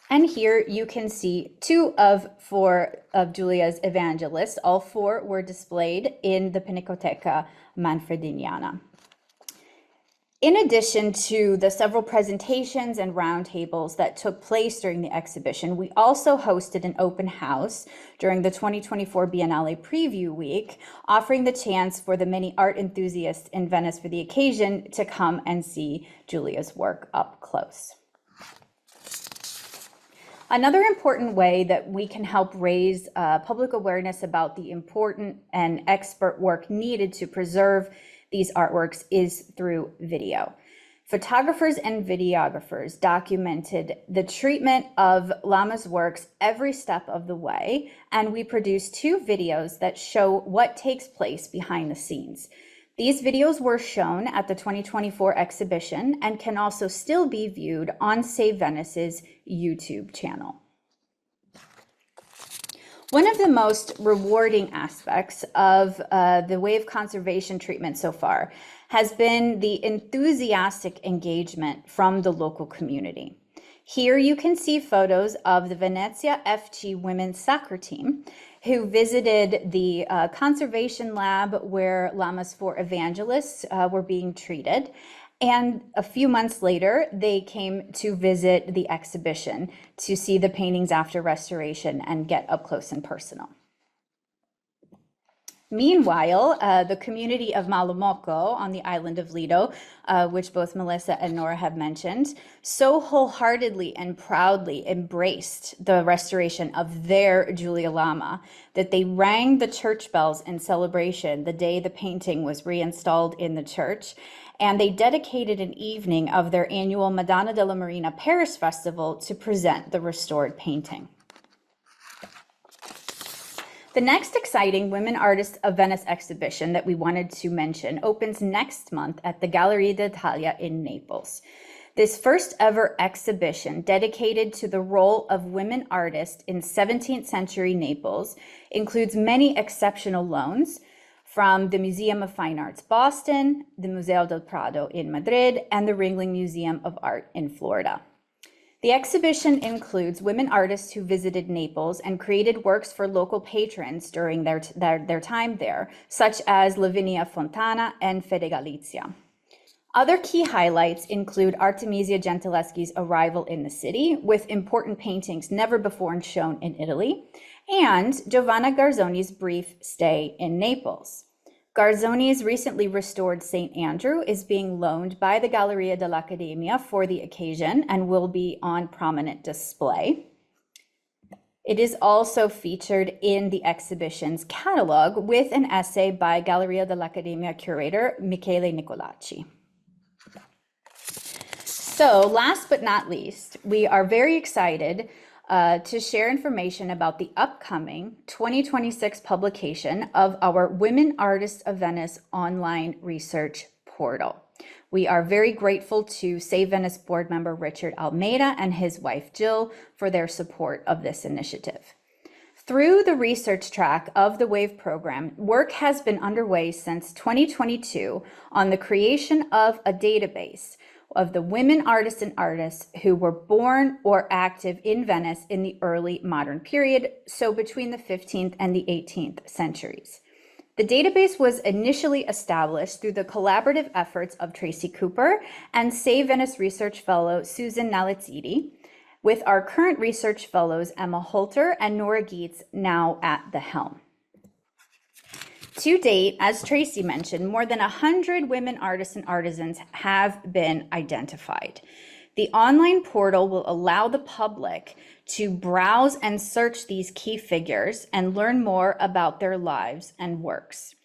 And here you can see 2 of 4 of Giulia's evangelists. All 4 were displayed in the Pinacoteca Manfrediniana. In addition to the several presentations and roundtables that took place during the exhibition, we also hosted an open house during the 2024 Biennale Preview Week, offering the chance for the many art enthusiasts in Venice for the occasion to come and see Giulia's work up close. Another important way that we can help raise public awareness about the important and expert work needed to preserve these artworks is through video. Photographers and videographers documented the treatment of Lama's works every step of the way, and we produced 2 videos that show what takes place behind the scenes. These videos were shown at the 2024 exhibition and can also still be viewed on Save Venice's YouTube channel. One of the most rewarding aspects of the wave conservation treatment so far has been the enthusiastic engagement from the local community. Here you can see photos of the Venezia FG women's soccer team who visited the conservation lab where Lamas for Evangelists were being treated. And a few months later, they came to visit the exhibition to see the paintings after restoration and get up close and personal. Meanwhile, the community of Malomocco on the island of Lido, which both Melissa and Nora have mentioned, so wholeheartedly and proudly embraced the restoration of their Giulia Lama that they rang the church bells in celebration the day the painting was reinstalled in the church. And they dedicated an evening of their annual Madonna della Marina Paris Festival to present the restored painting. The next exciting Women Artists of Venice exhibition that we wanted to mention opens next month at the Galleria d'Italia in Naples. This first ever exhibition dedicated to the role of women artists in 17th century Naples includes many exceptional loans from the Museum of Fine Arts Boston, the Museo del Prado in Madrid, and the Ringling Museum of Art in Florida. The exhibition includes women artists who visited Naples and created works for local patrons during their time there, such as Lavinia Fontana and Fede Galizia. Other key highlights include Artemisia Gentileschi's arrival in the city, with important paintings never before shown in Italy, and Giovanna Garzoni's brief stay in Naples. Garzoni's recently restored St. Andrew is being loaned by the Galleria dell'Accademia for the occasion and will be on prominent display. It is also featured in the exhibition's catalog with an essay by Galleria dell'Accademia curator Michele Nicolacci. So last but not least, we are very excited to share information about the upcoming 2026 publication of our Women Artists of Venice online research portal. We are very grateful to Save Venice board member Richard Almeida and his wife Jill for their support of this initiative. Through the research track of the WAVE program, work has been underway since 2022 on the creation of a database of the women artists and artists who were born or active in Venice in the early modern period, so between the 15th and the 18th centuries. The database was initially established through the collaborative efforts of Tracy Cooper and Save Venice research fellow Susan Nalitzidi, with our current research fellows Emma Holter and Nora Gietz now at the helm. To date, as Tracy mentioned, more than 100 women artists and artisans have been identified. The online portal will allow the public to browse and search these key figures and learn more about their lives and works.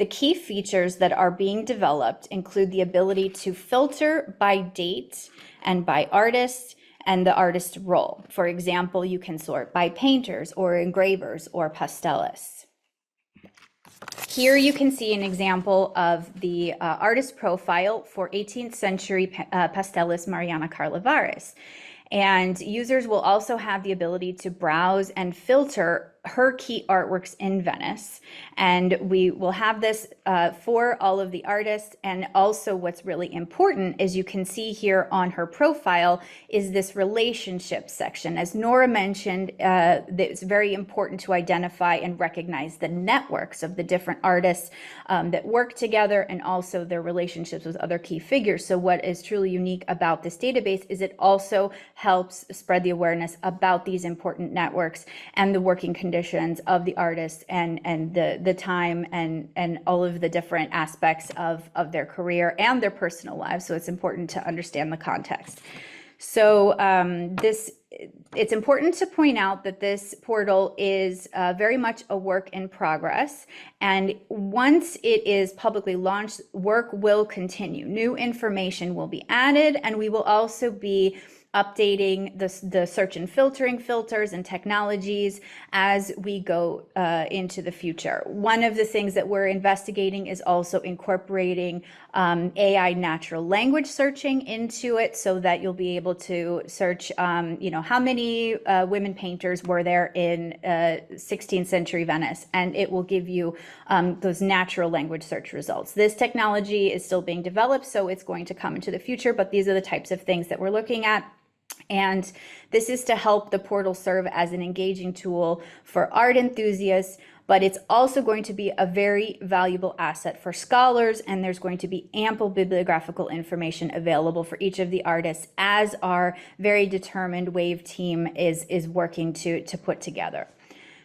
The key features that are being developed include the ability to filter by date and by artist and the artist role. For example, you can sort by painters or engravers or pastellists. Here you can see an example of the artist profile for 18th century pastellist Mariana Carlavares. And users will also have the ability to browse and filter her key artworks in Venice. And we will have this for all of the artists. And also what's really important, as you can see here on her profile, is this relationship section. As Nora mentioned, it's very important to identify and recognize the networks of the different artists that work together, and also their relationships with other key figures. So what is truly unique about this database is it also helps spread the awareness about these important networks and the working conditions of the artists, and the time and all of the different aspects of their career and their personal lives. So it's important to understand the context. So it's important to point out that this portal is very much a work in progress. And once it is publicly launched, work will continue. New information will be added, and we will also be updating the search and filtering filters and technologies as we go into the future. One of the things that we're investigating is also incorporating AI natural language searching into it, so that you'll be able to search, how many women painters were there in 16th century Venice, and it will give you those natural language search results. This technology is still being developed, so it's going to come into the future, but these are the types of things that we're looking at. And this is to help the portal serve as an engaging tool for art enthusiasts, but it's also going to be a very valuable asset for scholars, and there's going to be ample bibliographical information available for each of the artists, as our very determined WAVE team is working to put together.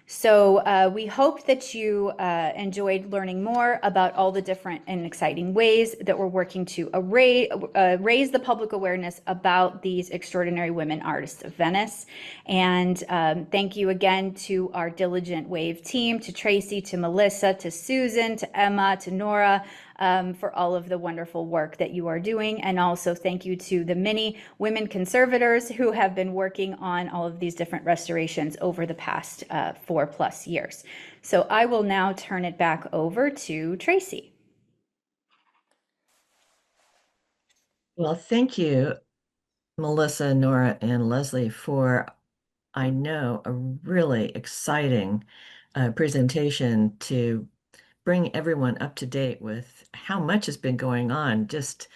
So we hope that you enjoyed learning more about all the different and exciting ways that we're working to raise the public awareness about these extraordinary women artists of Venice. And thank you again to our diligent WAVE team, to Tracy, to Melissa, to Susan, to Emma, to Nora, for all of the wonderful work that you are doing. And also thank you to the many women conservators who have been working on all of these different restorations over the past 4+ years. So I will now turn it back over to Tracy. Well, thank you, Melissa, Nora, and Leslie, for, I know, a really exciting presentation to bring everyone up to date with how much has been going on. Just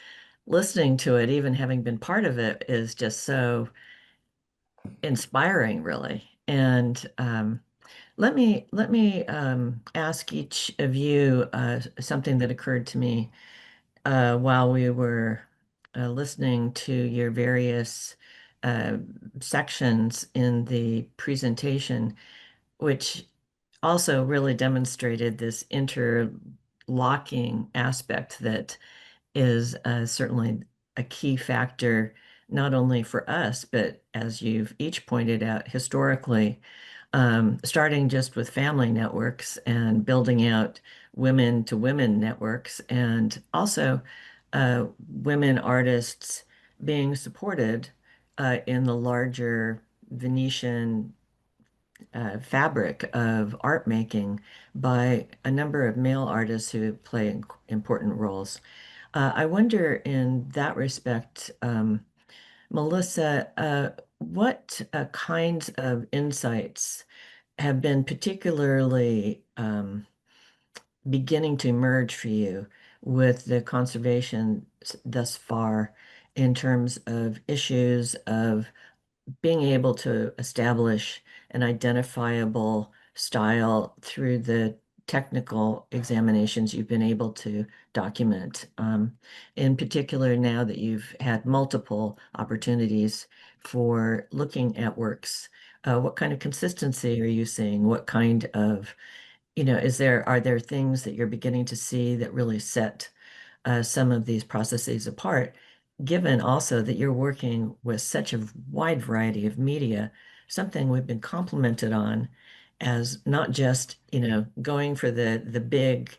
listening to it, even having been part of it, is just so inspiring, really. And let me ask each of you something that occurred to me while we were listening to your various uh, sections in the presentation, which also really demonstrated this interlocking aspect that is certainly a key factor, not only for us, but as you've each pointed out, historically, starting just with family networks and building out women to women networks, and also women artists being supported in the larger Venetian fabric of art making by a number of male artists who play important roles. I wonder in that respect, Melissa, what kinds of insights have been particularly beginning to emerge for you with the conservation thus far, in terms of issues of being able to establish an identifiable style through the technical examinations you've been able to document? In particular, now that you've had multiple opportunities for looking at works, what kind of consistency are you seeing? What kind of, are there things that you're beginning to see that really set some of these processes apart, given also that you're working with such a wide variety of media, something we've been complimented on as not just, going for the big,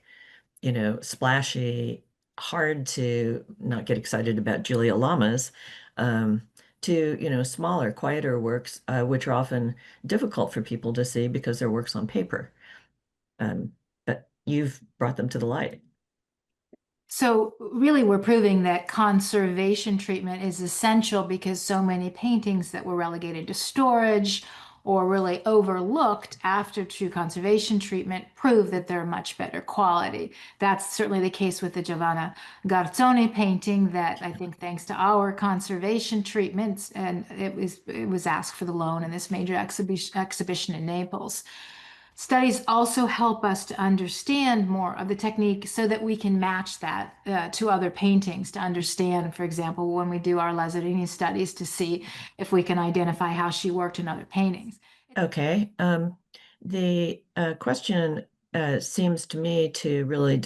splashy, hard to not get excited about Julia Lamas, to, smaller, quieter works, which are often difficult for people to see because they're works on paper. But you've brought them to the light. So really, we're proving that conservation treatment is essential, because so many paintings that were relegated to storage or really overlooked after true conservation treatment prove that they're much better quality. That's certainly the case with the Giovanna Garzoni painting that I think thanks to our conservation treatments, and it was asked for the loan in this major exhibition in Naples. Studies also help us to understand more of the technique so that we can match that to other paintings to understand, for example, when we do our Lazzarini studies to see if we can identify how she worked in other paintings. Okay. The question seems to me to really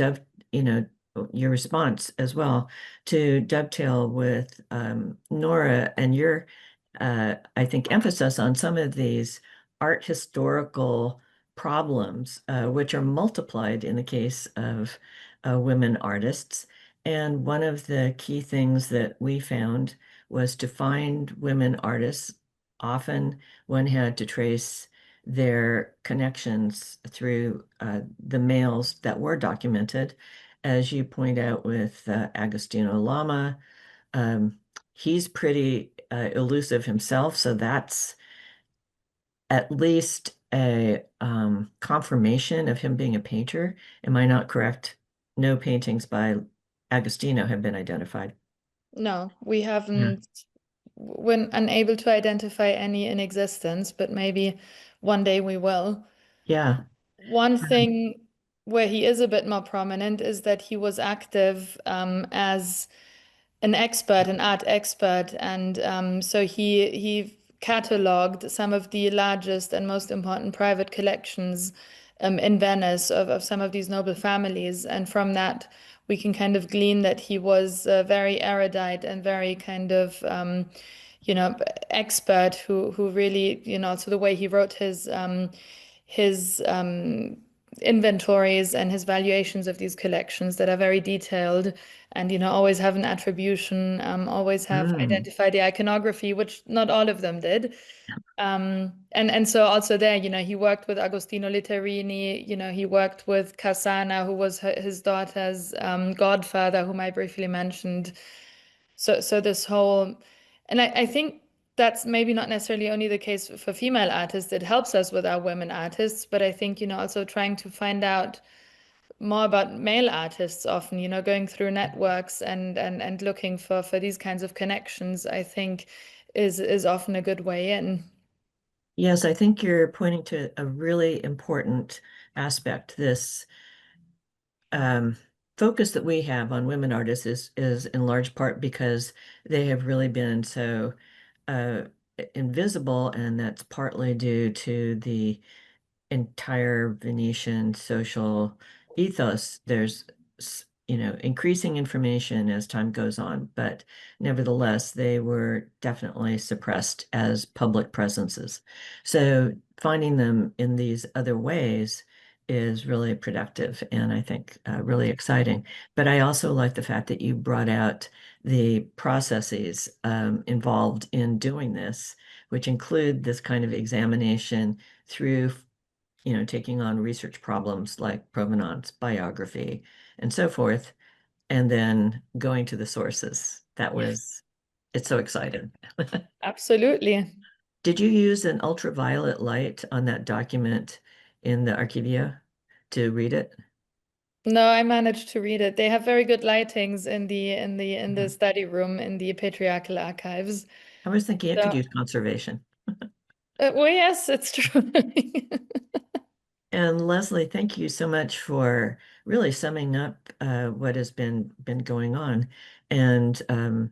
your response as well, to dovetail with Nora and your, I think, emphasis on some of these art historical problems, which are multiplied in the case of women artists. And one of the key things that we found was to find women artists. Often one had to trace their connections through the males that were documented. As you point out with Agostino Lama, he's pretty elusive himself, so that's at least a confirmation of him being a painter. Am I not correct? No paintings by Agostino have been identified. No, we Yeah. haven't, we're unable to identify any in existence, but maybe one day we will. Yeah. One thing where he is a bit more prominent is that he was active as an expert, an art expert, and so he cataloged some of the largest and most important private collections in Venice of some of these noble families, and from that we can kind of glean that he was very erudite and very kind of expert who really, so the way he wrote his inventories and his valuations of these collections that are very detailed and always have an attribution, always have identified the iconography, which not all of them did. And so also there, he worked with Agostino Litterini, he worked with Cassana, who was his daughter's godfather, whom I briefly mentioned. So this whole, and I think that's maybe not necessarily only the case for female artists. It helps us with our women artists, but I think, also trying to find out more about male artists often, going through networks and looking for these kinds of connections, I think is often a good way in. Yes, I think you're pointing to a really important aspect. This focus that we have on women artists is in large part because they have really been so invisible, and that's partly due to the entire Venetian social ethos. There's, increasing information as time goes on, but nevertheless, they were definitely suppressed as public presences. So finding them in these other ways is really productive and I think really exciting. But I also like the fact that you brought out the processes involved in doing this, which include this kind of examination through taking on research problems like provenance, biography, and so forth, and then going to the sources. It's so exciting. Absolutely. Did you use an ultraviolet light on that document in the Archivio to read it? No, I managed to read it. They have very good lightings in the Mhm. study room in the Patriarchal Archives. I was thinking it could So, use conservation. well, yes, it's true. And Leslie, thank you so much for really summing up what has been going on. And how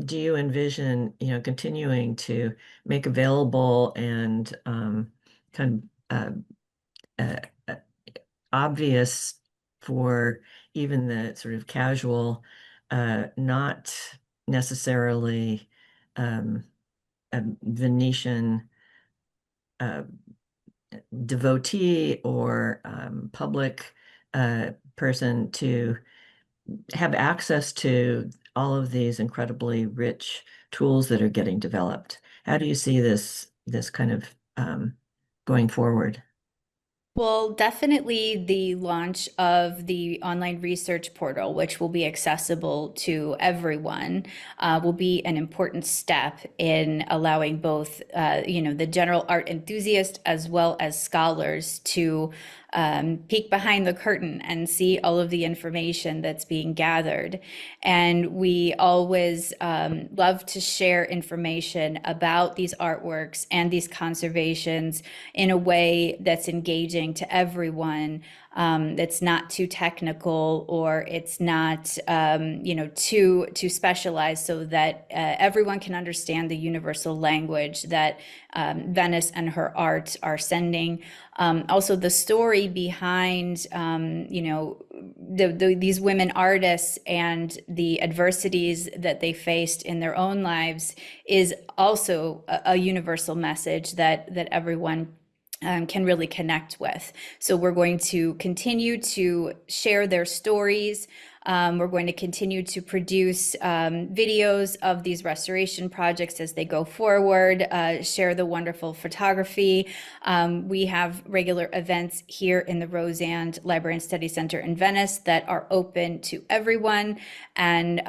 do you envision, continuing to make available and kind of uh, obvious for even the sort of casual, not necessarily a Venetian uh, devotee or public person to have access to all of these incredibly rich tools that are getting developed. How do you see this kind of going forward? Well, definitely the launch of the online research portal, which will be accessible to everyone, will be an important step in allowing both, the general art enthusiast as well as scholars to peek behind the curtain and see all of the information that's being gathered. And we always love to share information about these artworks and these conservations in a way that's engaging to everyone, that's not too technical, or it's not too specialized, so that everyone can understand the universal language that Venice and her art are sending. Also, the story behind these women artists and the adversities that they faced in their own lives is also a universal message that everyone can really connect with. So we're going to continue to share their stories. We're going to continue to produce videos of these restoration projects as they go forward, share the wonderful photography. We have regular events here in the Rosand Library and Study Center in Venice that are open to everyone. And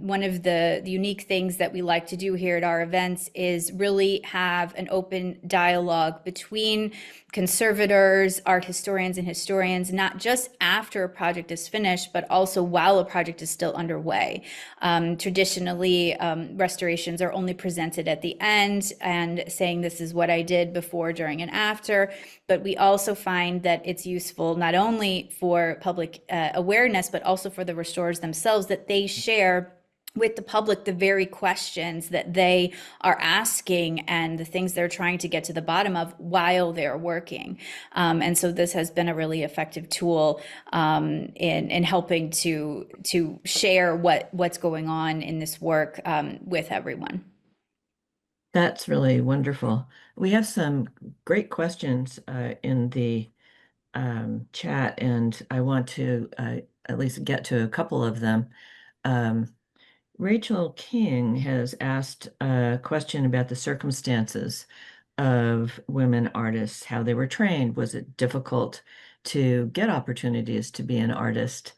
one of the unique things that we like to do here at our events is really have an open dialogue between conservators, art historians, and historians, not just after a project is finished, but also while a project is still underway. Traditionally, restorations are only presented at the end and saying this is what I did before, during, and after. But we also find that it's useful not only for public awareness, but also for the restorers themselves, that they share with the public the very questions that they are asking and the things they're trying to get to the bottom of while they're working. And so this has been a really effective tool in helping to share what's going on in this work with everyone. That's really wonderful. We have some great questions in the chat, and I want to at least get to a couple of them. Rachel King has asked a question about the circumstances of women artists, how they were trained. Was it difficult to get opportunities to be an artist?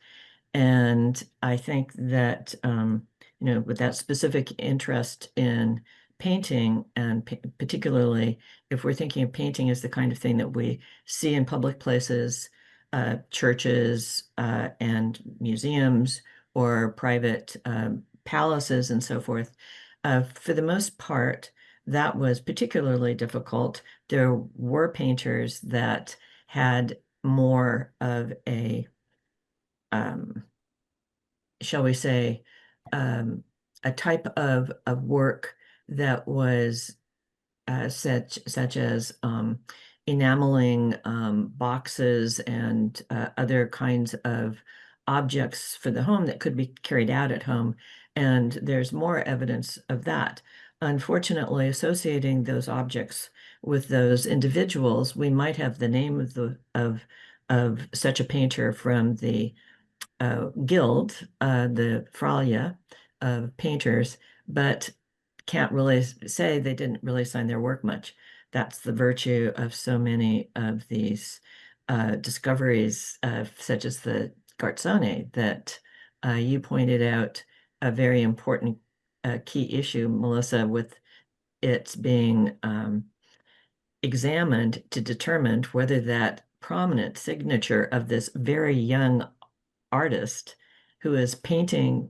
And I think that, with that specific interest in painting, and particularly if we're thinking of painting as the kind of thing that we see in public places, churches, and museums, or private palaces and so forth, for the most part, that was particularly difficult. There were painters that had more of a shall we say, a type of work that was such as enameling boxes and other kinds of objects for the home that could be carried out at home. And there's more evidence of that. Unfortunately, associating those objects with those individuals, we might have the name of such a painter from the guild, the Fralia of painters, but can't really say they didn't really sign their work much. That's the virtue of so many of these discoveries, such as the Garzone that you pointed out, a very important key issue, Melissa, with its being examined to determine whether that prominent signature of this very young artist who is painting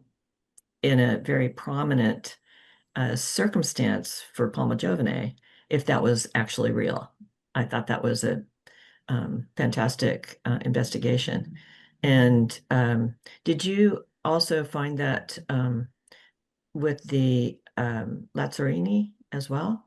in a very prominent circumstance for Palma Giovane, if that was actually real. I thought that was a fantastic investigation. And did you also find that with the Lazzarini as well?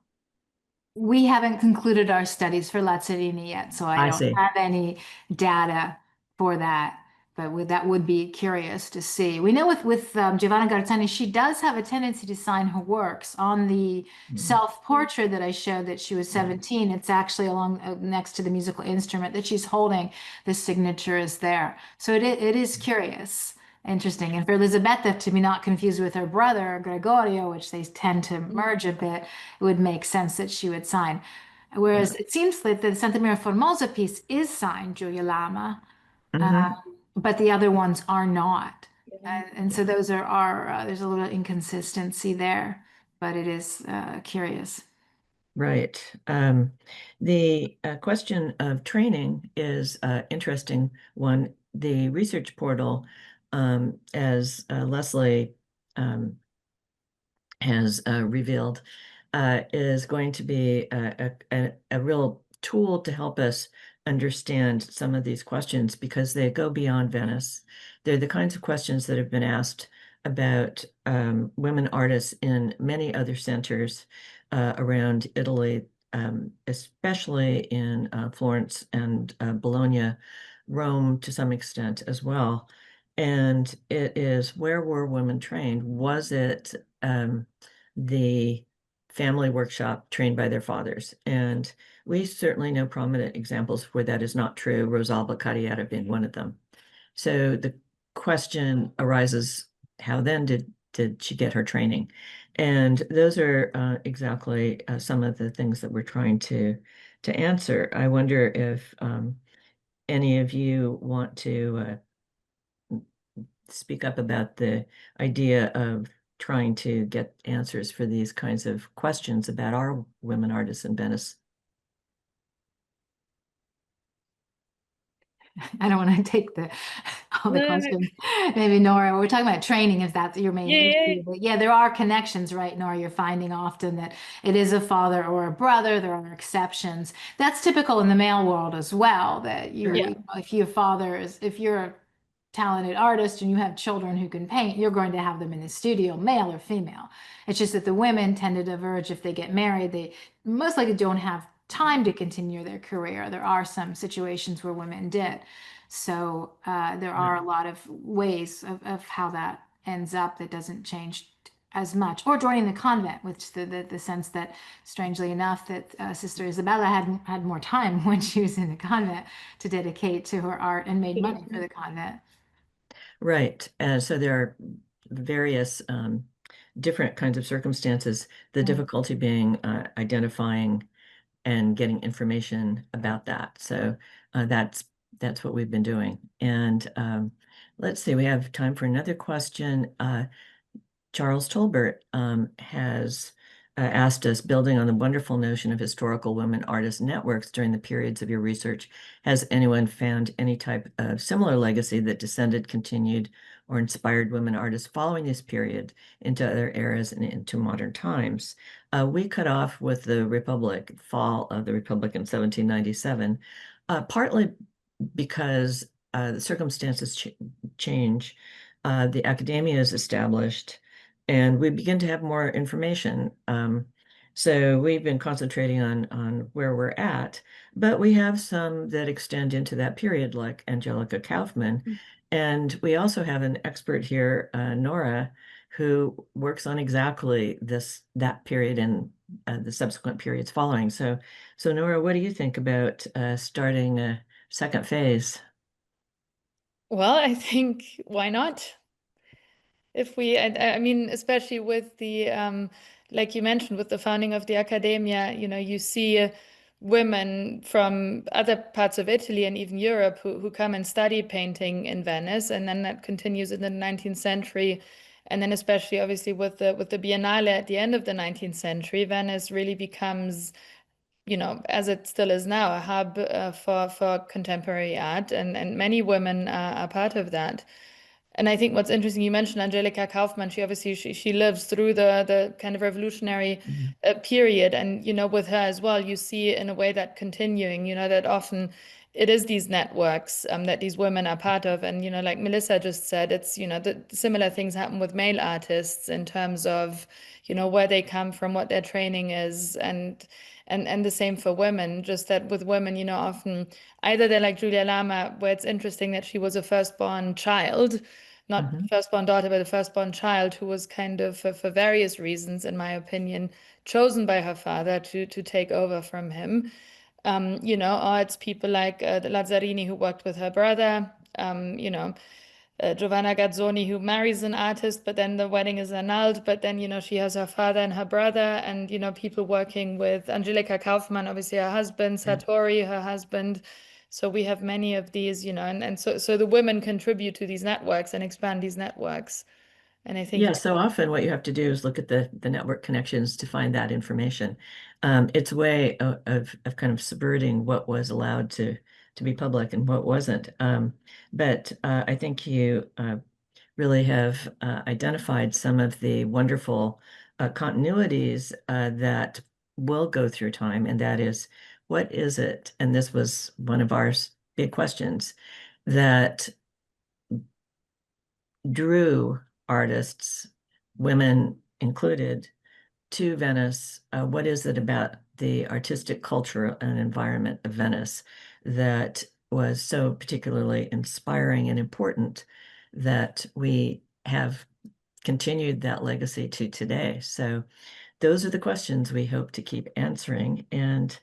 We haven't concluded our studies for Lazzarini yet, so I I don't see. have any data for that. But that would be curious to see. We know with Giovanna Garzani, she does have a tendency to sign her works. On the self-portrait that I showed that she was 17, it's actually along next to the musical instrument that she's holding. The signature is there. So it is curious. Interesting. And for Elisabetta to be not confused with her brother, Gregorio, which they tend to merge a bit, it would make sense that she would sign. Whereas it seems that the Santa Maria Formosa piece is signed Julia Lama, Mhm. but the other ones are not. And so Yeah. those there's a little inconsistency there, but it is curious. Right. The question of training is an interesting one. The research portal, as Leslie um, has revealed, is going to be a real tool to help us understand some of these questions because they go beyond Venice. They're the kinds of questions that have been asked about women artists in many other centers around Italy, especially in Florence and Bologna, Rome to some extent as well. And it is, where were women trained? Was it the family workshop trained by their fathers? And we certainly know prominent examples where that is not true, Rosalba Carriera being one of them. So the question arises, how then did she get her training? And those are exactly some of the things that we're trying to answer. I wonder if any of you want to speak up about the idea of trying to get answers for these kinds of questions about our women artists in Venice. I don't want to take all the No, no, questions. Maybe Nora, we're talking about training if that's your main yeah, issue. But yeah, there are connections, right, Nora? You're finding often that it is a father or a brother. There are exceptions. That's typical in the male world as well, that yeah, if if you're a talented artist and you have children who can paint, you're going to have them in the studio, male or female. It's just that the women tend to diverge if they get married. They most likely don't have time to continue their career. There are some situations where women did. So there are a lot of ways of how that ends up that doesn't change as much. Or joining the convent, which the sense that, strangely enough, that Sister Isabella had more time when she was in the convent to dedicate to her art and made money for the convent. Right. So there are various different kinds of circumstances, the difficulty being identifying and getting information about that. So that's what we've been doing. And let's see, we have time for another question. Charles Tolbert has asked us, building on the wonderful notion of historical women artist networks during the periods of your research, has anyone found any type of similar legacy that descended, continued, or inspired women artists following this period into other eras and into modern times? We cut off with the Republic, fall of the Republic in 1797, partly because the circumstances change. The academia is established and we begin to have more information. So we've been concentrating on where we're at, but we have some that extend into that period, like Angelica Kaufman. And we also have an expert here, Nora, who works on exactly that period and the subsequent periods following. So Nora, what do you think about starting a second phase? well, I think why not? If we, I mean, especially with the, like you mentioned, with the founding of the academia, you see women from other parts of Italy and even Europe who come and study painting in Venice, and then that continues in the 19th century. And then especially obviously with the Biennale at the end of the 19th century, Venice really becomes, as it still is now, a hub for contemporary art, and many women are part of that. And I think what's interesting, you mentioned Angelica Kaufmann. She obviously she lives through the kind of revolutionary Mhm. period, and with her as well, you see in a way that continuing. That often it is these networks that these women are part of, and like Melissa just said, it's the similar things happen with male artists in terms of where they come from, what their training is, and the same for women. Just that with women, often either they're like Julia Lama, where it's interesting that she was a firstborn child, not Mhm. firstborn daughter, but a firstborn child who was kind of, for various reasons, in my opinion, chosen by her father to take over from him. Or it's people like the Lazzarini who worked with her brother, Giovanna Gazzoni, who marries an artist, but then the wedding is annulled. But then, she has her father and her brother, and, people working with Angelika Kaufmann, obviously her husband, Sartori, her husband. So we have many of these, and so the women contribute to these networks and expand these networks. And I think Yeah, so often what you have to do is look at the network connections to find that information. It's a way of kind of subverting what was allowed to be public and what wasn't. But I think you really have identified some of the wonderful continuities that will go through time, and that is, what is it? And this was one of our big questions that drew artists, women included, to Venice. What is it about the artistic culture and environment of Venice that was so particularly inspiring and important that we have continued that legacy to today? So those are the questions we hope to keep answering. And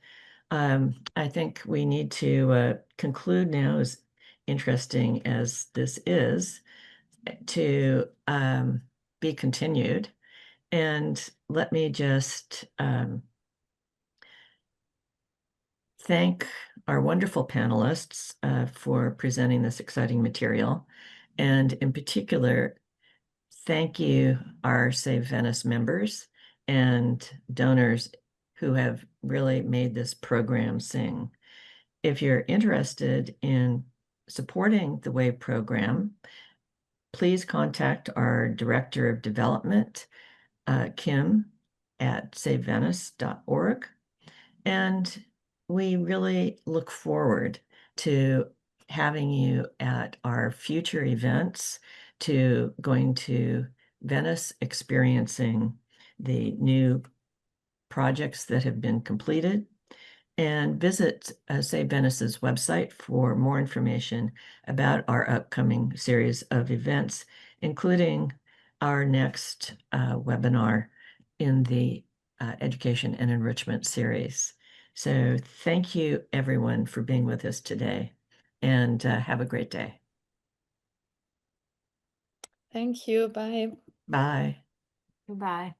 I think we need to conclude now, as interesting as this is, to be continued. And let me just thank our wonderful panelists for presenting this exciting material. And in particular, thank you, our Save Venice members and donors who have really made this program sing. If you're interested in supporting the WAVE program, please contact our Director of Development, Kim, at savevenice.org. And we really look forward to having you at our future events, to going to Venice, experiencing the new projects that have been completed, and visit Save Venice's website for more information about our upcoming series of events, including our next webinar in the Education and Enrichment series. So thank you, everyone, for being with us today, and have a great day. Thank you. Bye. Bye. Goodbye.